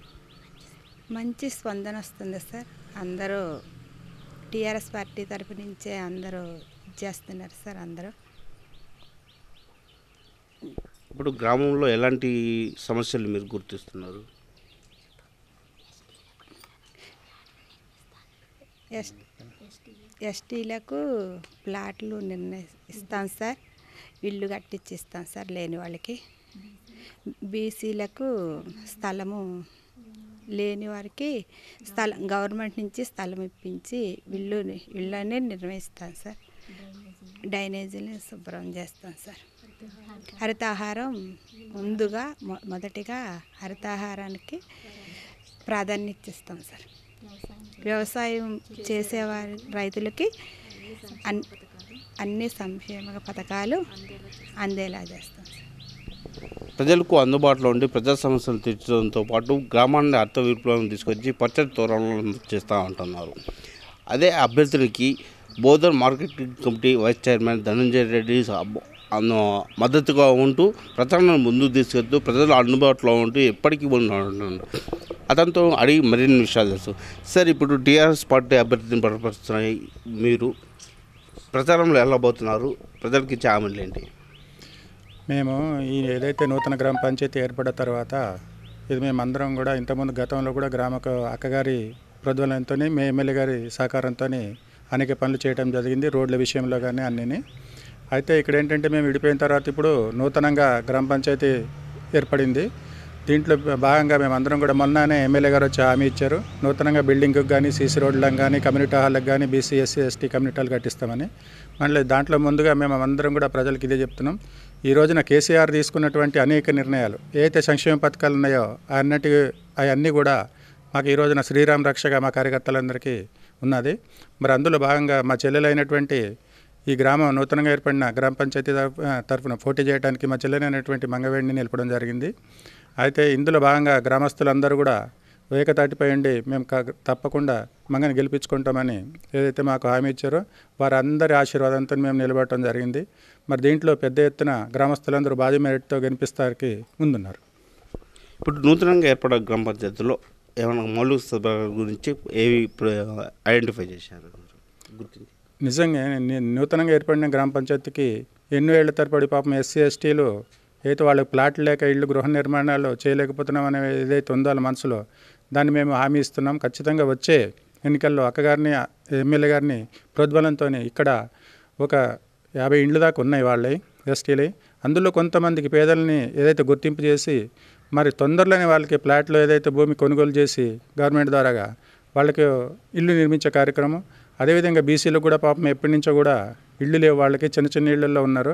మంచి స్పందన వస్తుంది సార్. అందరూ టీఆర్ఎస్ పార్టీ తరపు నుంచే అందరూ చేస్తున్నారు సార్. అందరూ ఇప్పుడు గ్రామంలో ఎలాంటి సమస్యలు మీరు గుర్తిస్తున్నారు? ఎస్టీలకు ప్లాట్లు ఇస్తాం సార్, ఇల్లు కట్టించి ఇస్తాం సార్ లేని వాళ్ళకి. బీసీలకు స్థలము లేని వారికి స్థలం గవర్నమెంట్ నుంచి స్థలం ఇప్పించి ఇళ్ళనే నిర్వహిస్తాం సార్. డ్రైనేజీని శుభ్రం చేస్తాం సార్. హరితాహారం ముందుగా మొదటిగా హరితాహారానికి ప్రాధాన్యత ఇస్తాం సార్. వ్యవసాయం చేసేవారి రైతులకి అన్ని సంక్షేమ పథకాలు అందేలా చేస్తాం. ప్రజలకు అందుబాటులో ఉండి ప్రజా సమస్యలు తీర్చడంతో పాటు గ్రామాన్ని అర్థ విప్లవం తీసుకొచ్చి పచ్చడి తోరణాలను చేస్తూ ఉంటున్నారు. అదే అభ్యర్థులకి Bodhan marketing committee vice chairman Dhanunjay Reddy మద్దతుగా ఉంటూ ప్రచారాన్ని ముందుకు తీసుకెళ్తూ ప్రజలు అందుబాటులో ఉంటూ ఎప్పటికీ ఉంటున్నారు. అతనితో అడిగి మరిన్ని విషయాలు తెలుసు. సార్, ఇప్పుడు టీఆర్ఎస్ పార్టీ అభ్యర్థిని బలపరుస్తున్నాయి, మీరు ప్రచారంలో వెళ్ళబోతున్నారు, ప్రజలకు ఇచ్చే హామీలు ఏంటి? మేము ఈ ఏదైతే నూతన గ్రామ పంచాయతీ ఏర్పడిన తర్వాత ఇది మేమందరం కూడా ఇంతకుముందు గతంలో కూడా గ్రామకు అక్కగారి ప్రోద్బలంతో, మీ ఎమ్మెల్యే గారి సహకారంతో అనేక పనులు చేయడం జరిగింది, రోడ్ల విషయంలో కానీ అన్నీ. అయితే ఇక్కడ ఏంటంటే మేము విడిపోయిన తర్వాత ఇప్పుడు నూతనంగా గ్రామ పంచాయతీ ఏర్పడింది. దీంట్లో భాగంగా మేమందరం కూడా మొన్ననే ఎమ్మెల్యే గారు వచ్చి హామీ ఇచ్చారు, నూతనంగా బిల్డింగ్కి కానీ, సీసీ రోడ్లకు కానీ, కమ్యూనిటీ హాల్కి కానీ బీసీ, ఎస్సీ, ఎస్టీ కమ్యూనిటీలు కట్టిస్తామని. మళ్ళీ దాంట్లో ముందుగా మేము అందరం కూడా ప్రజలకు ఇదే చెప్తున్నాం. ఈ రోజున కేసీఆర్ తీసుకున్నటువంటి అనేక నిర్ణయాలు ఏదైతే సంక్షేమ పథకాలు ఉన్నాయో అవన్నీ కూడా మాకు ఈ రోజున శ్రీరామ్ రక్షగా మా కార్యకర్తలందరికీ ఉన్నది. మరి అందులో భాగంగా మా చెల్లెలైనటువంటి ఈ గ్రామం నూతనంగా ఏర్పడిన గ్రామ పంచాయతీ తరఫున పోటీ చేయడానికి మా చెల్లెలైనటువంటి మంగవేడిని నిలపడం జరిగింది. అయితే ఇందులో భాగంగా గ్రామస్తులందరూ కూడా ఏకతాటిపై ఉండి మేము తప్పకుండా మంగని గెలిపించుకుంటామని ఏదైతే మాకు హామీ ఇచ్చారో వారందరి ఆశీర్వాదంతో మేము నిలబడటం జరిగింది. మరి దీంట్లో పెద్ద ఎత్తున గ్రామస్తులందరూ భారీ మెరిట్తో గెలిపిస్తానికి ముందున్నారు. ఇప్పుడు నూతనంగా ఏర్పడే గ్రామ పంచాయతీలో ఏమైనా మౌలిక సదుపాయాల గురించి ఏవి ఐడెంటిఫై చేశారు, గుర్తించి? నిజంగా నూతనంగా ఏర్పడిన గ్రామ పంచాయతీకి ఎన్నో ఏళ్ల తరబడి పాపం ఎస్సీ, ఎస్టీలు అయితే వాళ్ళకి ప్లాట్లు లేక ఇళ్ళు గృహ నిర్మాణాలు చేయలేకపోతున్నాం అనే ఏదైతే ఉందో వాళ్ళ మనసులో దాన్ని మేము హామీ ఇస్తున్నాం. ఖచ్చితంగా వచ్చే ఎన్నికల్లో అక్కగారిని, ఎమ్మెల్యే గారిని ప్రోద్బలంతో ఇక్కడ ఒక 50 ఇండ్లు దాకా ఉన్నాయి వాళ్ళవి ఎస్టీలవి. అందులో కొంతమందికి పేదలని ఏదైతే గుర్తింపు చేసి మరి తొందరలోనే వాళ్ళకి ప్లాట్లో ఏదైతే భూమి కొనుగోలు చేసి గవర్నమెంట్ ద్వారాగా వాళ్ళకి ఇల్లు నిర్మించే కార్యక్రమం. అదేవిధంగా బీసీలకు కూడా పాపం ఎప్పటి నుంచో కూడా ఇళ్ళు లేవు, వాళ్ళకి చిన్న చిన్న ఇళ్ళల్లో ఉన్నారు,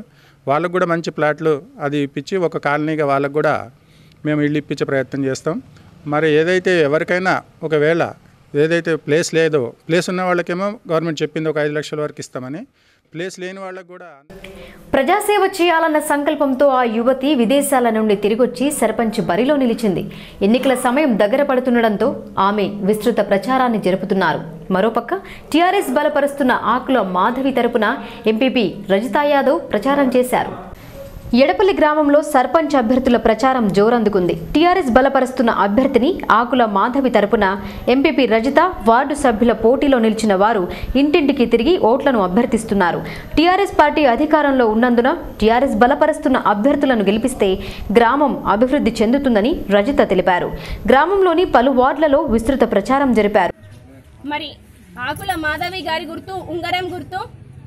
వాళ్ళకు కూడా మంచి ప్లాట్లు అది ఇప్పించి ఒక కాలనీగా వాళ్ళకు కూడా మేము ఇల్లు ఇప్పించే ప్రయత్నం చేస్తాం. మరి ఏదైతే ఎవరికైనా ఒకవేళ ఏదైతే ప్లేస్ లేదో, ప్లేస్ ఉన్న వాళ్ళకేమో గవర్నమెంట్ చెప్పింది ఒక 5 లక్షల వరకు ఇస్తామని, ప్లేస్ లేని వాళ్ళకు కూడా. ప్రజాసేవ చేయాలన్న సంకల్పంతో ఆ యువతి విదేశాల నుండి తిరిగొచ్చి సర్పంచ్ బరిలో నిలిచింది. ఎన్నికల సమయం దగ్గర పడుతుండటంతో ఆమె విస్తృత ప్రచారాన్ని జరుపుతున్నారు. మరోపక్క టీఆర్ఎస్ బలపరుస్తున్న ఆకుల మాధవి తరపున ఎంపీపీ రజితా యాదవ్ ప్రచారం చేశారు. ఎడపల్లి గ్రామంలో సర్పంచ్ అభ్యర్థుల ప్రచారం జోరందుకుంది. టీఆర్ఎస్ బలపరుస్తున్న అభ్యర్థిని ఆకుల మాధవి తరపున ఎంపీపీ రజిత, వార్డు సభ్యుల పోటీలో నిలిచిన వారు ఇంటింటికి తిరిగి ఓట్లను అభ్యర్థిస్తున్నారు. టీఆర్ఎస్ పార్టీ అధికారంలో ఉన్నందున టీఆర్ఎస్ బలపరుస్తున్న అభ్యర్థులను గెలిపిస్తే గ్రామం అభివృద్ధి చెందుతుందని రజిత తెలిపారు. గ్రామంలోని పలు వార్డులలో విస్తృత ప్రచారం జరిపారు. మరి ఆకుల మాధవి గారి గుర్తు ఉంగరం గుర్తు.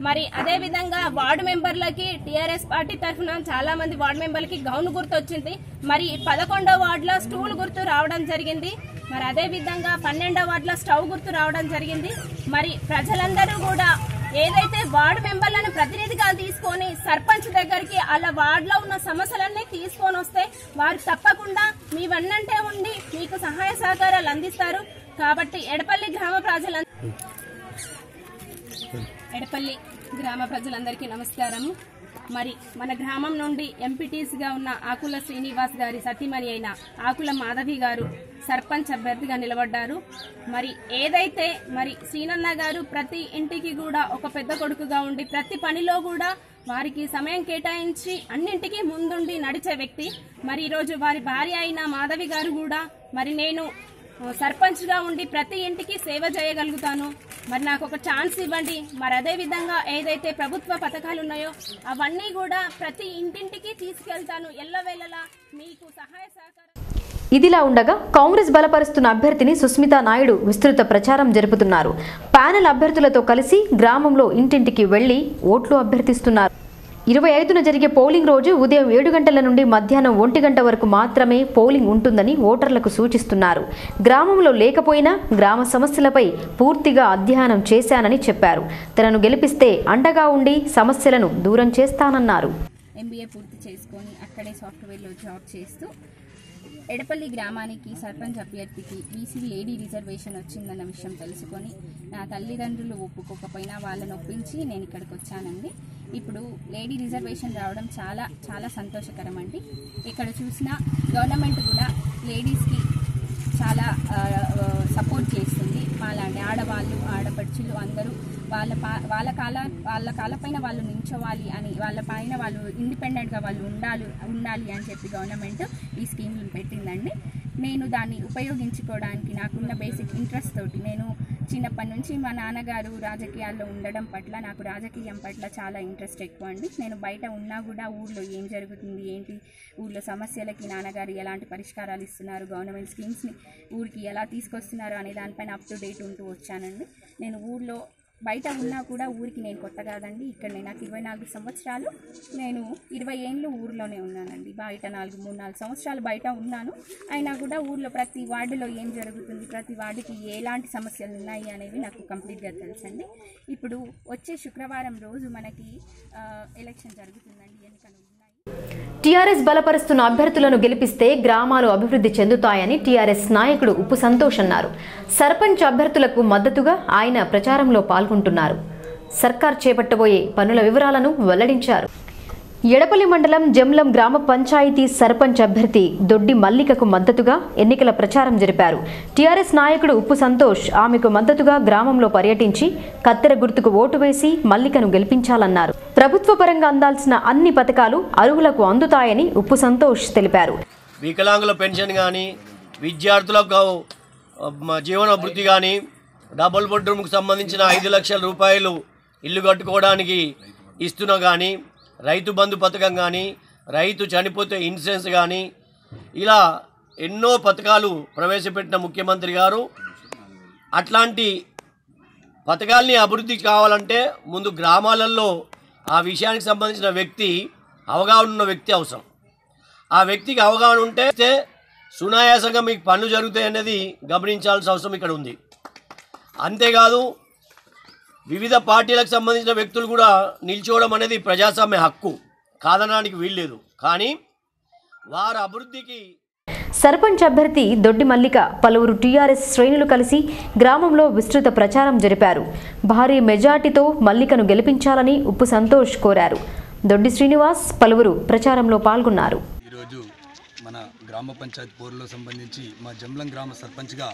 మరి అదే విధంగా వార్డు మెంబర్లకి టీఆర్ఎస్ పార్టీ తరఫున చాలా మంది వార్డు మెంబర్లకి గౌన్ గుర్తు వచ్చింది. మరి 11వ వార్డులో స్టూల్ గుర్తు రావడం జరిగింది. మరి అదే విధంగా 12వ వార్డులో స్టవ్ గుర్తు రావడం జరిగింది. మరి ప్రజలందరూ కూడా ఏదైతే వార్డు మెంబర్లను ప్రతినిధిగా తీసుకొని సర్పంచ్ దగ్గరికి అలా వార్డులో ఉన్న సమస్యలన్నీ తీసుకొని వస్తే వారు తప్పకుండా మీ వెన్నంటే ఉండి మీకు సహాయ సహకారాలు అందిస్తారు. కాబట్టి ఎడపల్లి గ్రామ ప్రజలందరికీ నమస్కారము. మరి మన గ్రామం నుండి ఎంపీటీసీగా ఉన్న ఆకుల శ్రీనివాస్ గారి సతీమణి అయిన ఆకుల మాధవి గారు సర్పంచ్ అభ్యర్థిగా నిలబడ్డారు. మరి ఏదైతే మరి శ్రీనన్న గారు ప్రతి ఇంటికి కూడా ఒక పెద్ద కొడుకుగా ఉండి ప్రతి పనిలో కూడా వారికి సమయం కేటాయించి అన్నింటికీ ముందుండి నడిచే వ్యక్తి. మరి ఈరోజు వారి భార్య అయిన మాధవి గారు కూడా మరి నేను సర్పంచ్గా ఉండి ప్రతి ఇంటికి సేవ చేయగలుగుతాను, మరి నాకు ఒక ఛాన్స్ ఇవ్వండి, మరి అదే విధంగా ఏదైతే ప్రభుత్వ పథకాలు ఉన్నాయో అవన్నీ కూడా ప్రతి ఇంటింటికి తీసుకెళ్తాను, ఎల్లవేళలా మీకు సహాయ సహకారం. ఇదిలా ఉండగా కాంగ్రెస్ బలపరుస్తున్న అభ్యర్థిని సుస్మితా నాయుడు విస్తృత ప్రచారం జరుపుతున్నారు. ప్యానెల్ అభ్యర్థులతో కలిసి గ్రామంలో ఇంటింటికి వెళ్లి ఓట్లు అభ్యర్థిస్తున్నారు. 25న జరిగే పోలింగ్ రోజు ఉదయం 7 గంటల నుండి మధ్యాహ్నం 1 గంట వరకు మాత్రమే పోలింగ్ ఉంటుందని ఓటర్లకు సూచిస్తున్నారు. గ్రామంలో లేకపోయినా గ్రామ సమస్యలపై పూర్తిగా అధ్యయనం చేశానని చెప్పారు. తనను గెలిపిస్తే అండగా ఉండి సమస్యలను దూరం చేస్తానన్నారు. MBA పూర్తి చేసుకొని అక్కడే సాఫ్ట్వేర్లో జాబ్ చేస్తూ ఎడపల్లి గ్రామానికి సర్పంచ్ అభ్యర్థికి బీసీ లేడీ రిజర్వేషన్ వచ్చిందన్న విషయం తెలుసుకొని నా తల్లిదండ్రులు ఒప్పుకోకపోయినా వాళ్ళని ఒప్పించి నేను ఇక్కడికి వచ్చానండి. ఇప్పుడు లేడీ రిజర్వేషన్ రావడం చాలా చాలా సంతోషకరం అండి. ఇక్కడ చూసిన గవర్నమెంట్ కూడా లేడీస్కి చాలా సపోర్ట్ చేస్తుంది. మాలాంటి ఆడవాళ్ళు ఆడపడుచులు అందరూ వాళ్ళ కాళ్ళపైన వాళ్ళు నించోవాలి అని, వాళ్ళ పైన వాళ్ళు ఇండిపెండెంట్గా వాళ్ళు ఉండాలి అని చెప్పి గవర్నమెంట్ ఈ స్కీమ్లను పెట్టిందండి. నేను దాన్ని ఉపయోగించుకోవడానికి నాకున్న బేసిక్ ఇంట్రెస్ట్ తోటి నేను చిన్నప్పటి నుంచి మా నాన్నగారు రాజకీయాల్లో ఉండడం పట్ల నాకు రాజకీయం పట్ల చాలా ఇంట్రెస్ట్ ఎక్కువ అండి. నేను బయట ఉన్నా కూడా ఊళ్ళో ఏం జరుగుతుంది ఏంటి, ఊళ్ళో సమస్యలకి నాన్నగారు ఎలాంటి పరిష్కారాలు ఇస్తున్నారు, గవర్నమెంట్ స్కీమ్స్ని ఊరికి ఎలా తీసుకొస్తున్నారు అనే దానిపైన అప్ టు డేట్ ఉంటూ వచ్చానండి. నేను ఊళ్ళో బయట ఉన్నా కూడా ఊరికి నేను కొత్త కాదండి. ఇక్కడ నాకు 24 సంవత్సరాలు, నేను 20 ఏళ్ళు ఊరిలోనే ఉన్నానండి. బయట 3-4 సంవత్సరాలు బయట ఉన్నాను. అయినా కూడా ఊర్లో ప్రతి వార్డులో ఏం జరుగుతుంది, ప్రతి వార్డుకి ఎలాంటి సమస్యలు ఉన్నాయి అనేవి నాకు కంప్లీట్గా తెలుసండి. ఇప్పుడు వచ్చే శుక్రవారం రోజు మనకి ఎలక్షన్ జరుగుతుందండి, ఎన్నికలు ఉన్నాయి. టీఆర్ఎస్ బలపరుస్తున్న అభ్యర్థులను గెలిపిస్తే గ్రామాలు అభివృద్ధి చెందుతాయని టీఆర్ఎస్ నాయకుడు ఉప్పు సంతోష్ అన్నారు. సర్పంచ్ అభ్యర్థులకు మద్దతుగా ఆయన ప్రచారంలో పాల్గొంటున్నారు. సర్కార్ చేపట్టబోయే పనుల వివరాలను వెల్లడించారు. ఎడపల్లి మండలం జమ్లం గ్రామ పంచాయతీ సర్పంచ్ అభ్యర్థి దొడ్డి మల్లికకు మద్దతుగా ఎన్నికల ప్రచారం జరిపారు. టీఆర్ఎస్ నాయకుడు ఉప్పు సంతోష్ ఆమెకు మద్దతుగా గ్రామంలో పర్యటించి కత్తెర గుర్తుకు ఓటు వేసి మల్లికను గెలిపించాలన్నారు. ప్రభుత్వ పరంగా అందాల్సిన అన్ని పథకాలు అర్హులకు అందుతాయని ఉప్పు సంతోష్ తెలిపారు. వికలాంగుల పెన్షన్ కానీ, విద్యార్థులకు జీవనభృతి కానీ, డబుల్ బెడ్రూమ్కి సంబంధించిన 5 లక్షల రూపాయలు ఇల్లు కట్టుకోవడానికి ఇస్తున్నా కానీ, రైతు బంధు పథకం కానీ, రైతు చనిపోతే ఇన్సూరెన్స్ కానీ, ఇలా ఎన్నో పథకాలు ప్రవేశపెట్టిన ముఖ్యమంత్రి గారు. అట్లాంటి పథకాల్ని అభివృద్ధి కావాలంటే ముందు గ్రామాలలో ఆ విషయానికి సంబంధించిన వ్యక్తి, అవగాహన ఉన్న వ్యక్తి అవసరం. ఆ వ్యక్తికి అవగాహన ఉంటే సునాయాసంగా మీకు పనులు జరుగుతాయి అనేది గమనించాల్సిన అవసరం ఇక్కడ ఉంది. అంతేకాదు వివిధ పార్టీలకు సంబంధించిన వ్యక్తులు కూడా నిల్చోవడం అనేది ప్రజాస్వామ్య హక్కు, కాదనడానికి వీల్లేదు. కానీ వారి అభివృద్ధికి సర్పంచ్ అభ్యర్థి దొడ్డి మల్లిక పలువురు టీఆర్ఎస్ శ్రేణులు కలిసి గ్రామంలో విస్తృత ప్రచారం జరిపారు. భారీ మెజార్టీతో మల్లికను గెలిపించాలని ఉప్పు సంతోష్ కోరారు. దొడ్డి శ్రీనివాస్ పలువురు ప్రచారంలో పాల్గొన్నారు. ఈరోజు మన గ్రామ పంచాయతీ పోరులో సంబంధించి మా జమ్లం గ్రామ సర్పంచ్గా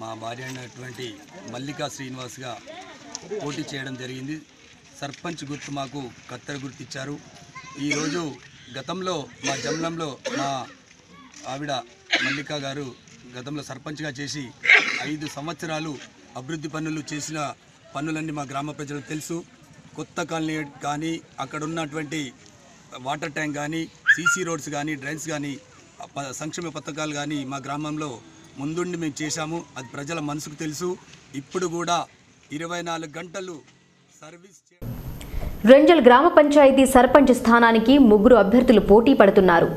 మా భార్య అయినటువంటి మల్లికా శ్రీనివాస్గా పోటీ చేయడం జరిగింది. సర్పంచ్ గుర్తు మాకు కత్తెర గుర్తు ఇచ్చారు. ఈరోజు గతంలో మా జమ్లంలో మా ఆవిడ మల్లిక గారు గతంలో సర్పంచ్గా చేసి 5 సంవత్సరాలు అభివృద్ధి పనులు చేసిన పనులన్నీ మా గ్రామ ప్రజలకు తెలుసు. కొత్త కాలనీ కానీ అక్కడ ఉన్నటువంటి వాటర్ ట్యాంక్ కానీ సీసీ రోడ్స్ కానీ డ్రైన్స్ కానీ సంక్షేమ పథకాలు కానీ మా గ్రామంలో ముందుండి మేము చేశాము. అది ప్రజల మనసుకు తెలుసు. ఇప్పుడు కూడా 24 గంటలు సర్వీస్. రెంజల్ గ్రామ పంచాయతీ సర్పంచ్ స్థానానికి 3 అభ్యర్థులు పోటీ పడుతున్నారు.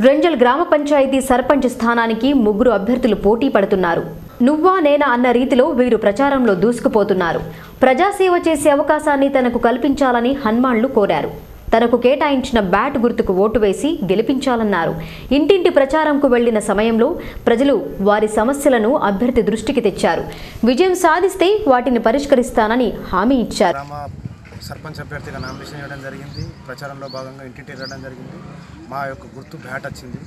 రెంజల్ గ్రామ పంచాయతీ సర్పంచ్ స్థానానికి 3 అభ్యర్థులు పోటీ పడుతున్నారు. నువ్వా నేనా అన్న రీతిలో వీరు ప్రచారంలో దూసుకుపోతున్నారు. ప్రజాసేవ చేసే అవకాశాన్ని తనకు కల్పించాలని హన్మాన్లు కోరారు. తనకు కేటాయించిన బ్యాట్ గుర్తుకు ఓటు వేసి గెలిపించాలన్నారు. ఇంటింటి ప్రచారంకు వెళ్లిన సమయంలో ప్రజలు వారి సమస్యలను అభ్యర్థి దృష్టికి తెచ్చారు. విజయం సాధిస్తే వాటిని పరిష్కరిస్తానని హామీ ఇచ్చారు. సర్పంచ్ అభ్యర్థిగా నామినేషన్ చేయడం జరిగింది. ప్రచారంలో భాగంగా ఇంటింటి వెళ్ళడం జరిగింది. మా యొక్క గుర్తు బ్యాట్ వచ్చింది.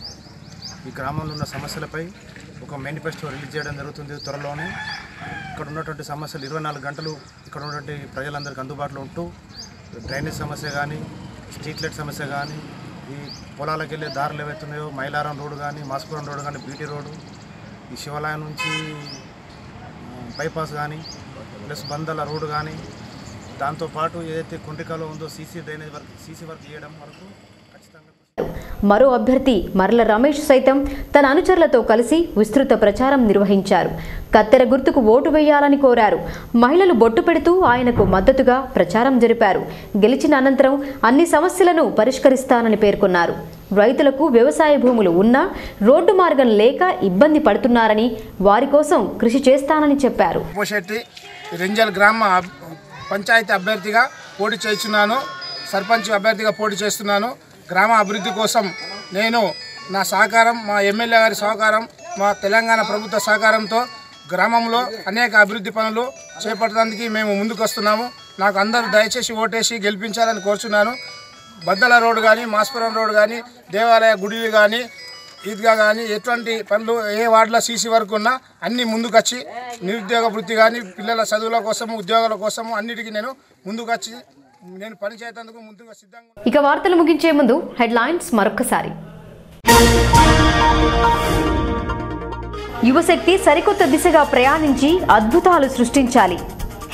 ఈ గ్రామంలో ఉన్న సమస్యలపై ఒక మేనిఫెస్టో రిలీజ్ చేయడం జరుగుతుంది త్వరలోనే. ఇక్కడ ఉన్నటువంటి సమస్యలు 24 గంటలు ఇక్కడ ఉన్నటువంటి ప్రజలందరికీ అందుబాటులో ఉంటూ డ్రైనేజ్ సమస్య కానీ, స్ట్రీట్ లైట్ సమస్య కానీ, ఈ పొలాలకు వెళ్ళే దారులు ఏవైతున్నాయో మైలారం రోడ్డు కానీ, మాస్పురం రోడ్డు కానీ, బీటీ రోడ్డు, ఈ శివాలయం నుంచి బైపాస్ కానీ, ప్లస్ బందల రోడ్డు కానీ, దాంతోపాటు ఏదైతే కుంటికాలో ఉందో సీసీ డ్రైనేజ్ వర్క్ చేయడం వరకు ఖచ్చితంగా. మరో అభ్యర్థి మర్ల రమేష్ సైతం తన అనుచరులతో కలిసి విస్తృత ప్రచారం నిర్వహించారు. కత్తెర గుర్తుకు ఓటు వేయాలని కోరారు. మహిళలు బొట్టు పెడుతూ ఆయనకు మద్దతుగా ప్రచారం జరిపారు. గెలిచిన అనంతరం అన్ని సమస్యలను పరిష్కరిస్తానని పేర్కొన్నారు. రైతులకు వ్యవసాయ భూములు ఉన్నా రోడ్డు మార్గం లేక ఇబ్బంది పడుతున్నారని, వారి కోసం కృషి చేస్తానని చెప్పారు. రెంజల్ గ్రామ పంచాయతీ అభ్యర్థిగా పోటీ చేస్తున్నాను. సర్పంచ్ అభ్యర్థిగా పోటీ చేస్తున్నాను. గ్రామ అభివృద్ధి కోసం నేను నా సహకారం, మా ఎమ్మెల్యే గారి సహకారం, మా తెలంగాణ ప్రభుత్వ సహకారంతో గ్రామంలో అనేక అభివృద్ధి పనులు చేపట్టడానికి మేము ముందుకు వస్తున్నాము. నాకు అందరూ దయచేసి ఓటేసి గెలిపించాలని కోరుచున్నాను. బద్దల రోడ్డు కానీ, మాస్పురం రోడ్డు కానీ, దేవాలయ గుడిలు కానీ, ఈద్గా కానీ ఎటువంటి పనులు ఏ వార్డులో సీసీ వరకు ఉన్నా అన్నీ ముందుకొచ్చి నిరుద్యోగ వృత్తి కానీ, పిల్లల చదువుల కోసము, ఉద్యోగాల కోసము అన్నిటికీ నేను ముందుకొచ్చి నేను పనిచేసేందుకు ముందుగా సిద్ధంగా. ఇక వార్తలు ముగించే ముందు హెడ్లైన్స్ మరొకసారి. యువశక్తి సరికొత్త దిశగా ప్రయాణించి అద్భుతాలు సృష్టించాలి.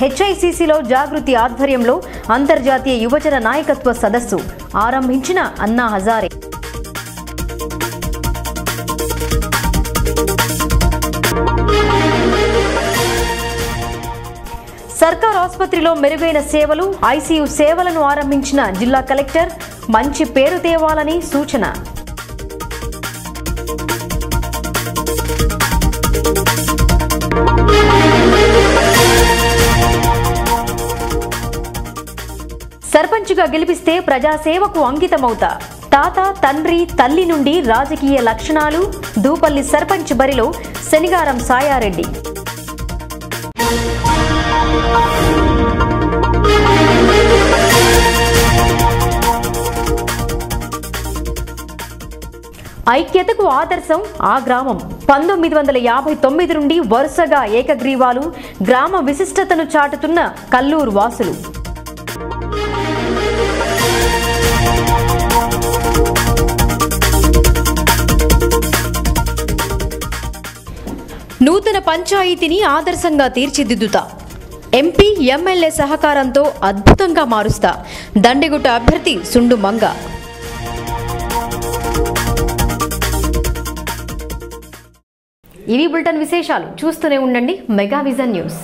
హెచ్ఐసిసిలో జాగృతి ఆధ్వర్యంలో అంతర్జాతీయ యువజన నాయకత్వ సదస్సు ఆరంభించిన అన్నా హజారే. సర్కార్ ఆసుపత్రిలో మెరుగైన సేవలు, ఐసీయూ సేవలను ఆరంభించిన జిల్లా కలెక్టర్. మంచి పేరు తేవాలని సూచన. సర్పంచ్గా గెలిపిస్తే ప్రజాసేవకు అంకితమవుతా. తాత, తండ్రి, తల్లి నుండి రాజకీయ లక్షణాలు. దూపల్లి సర్పంచ్ బరిలో శనిగారం సాయారెడ్డి. ఐక్యతకు ఆదర్శం ఆ గ్రామం. 1959 నుండి వరుసగా ఏకగ్రీవాలు. గ్రామ విశిష్టతను చాటుతున్న కల్లూరు వాసులు. నూతన పంచాయతీని ఆదర్శంగా తీర్చిదిద్దుతా. ఎంపీ, ఎమ్మెల్యే సహకారంతో అద్భుతంగా మారుస్తా. దండెగుట్ట అభ్యర్థి సుండు మంగ. ఇవి బులెటిన్ విశేషాలు. చూస్తూనే ఉండండి మెగా విజన్ న్యూస్.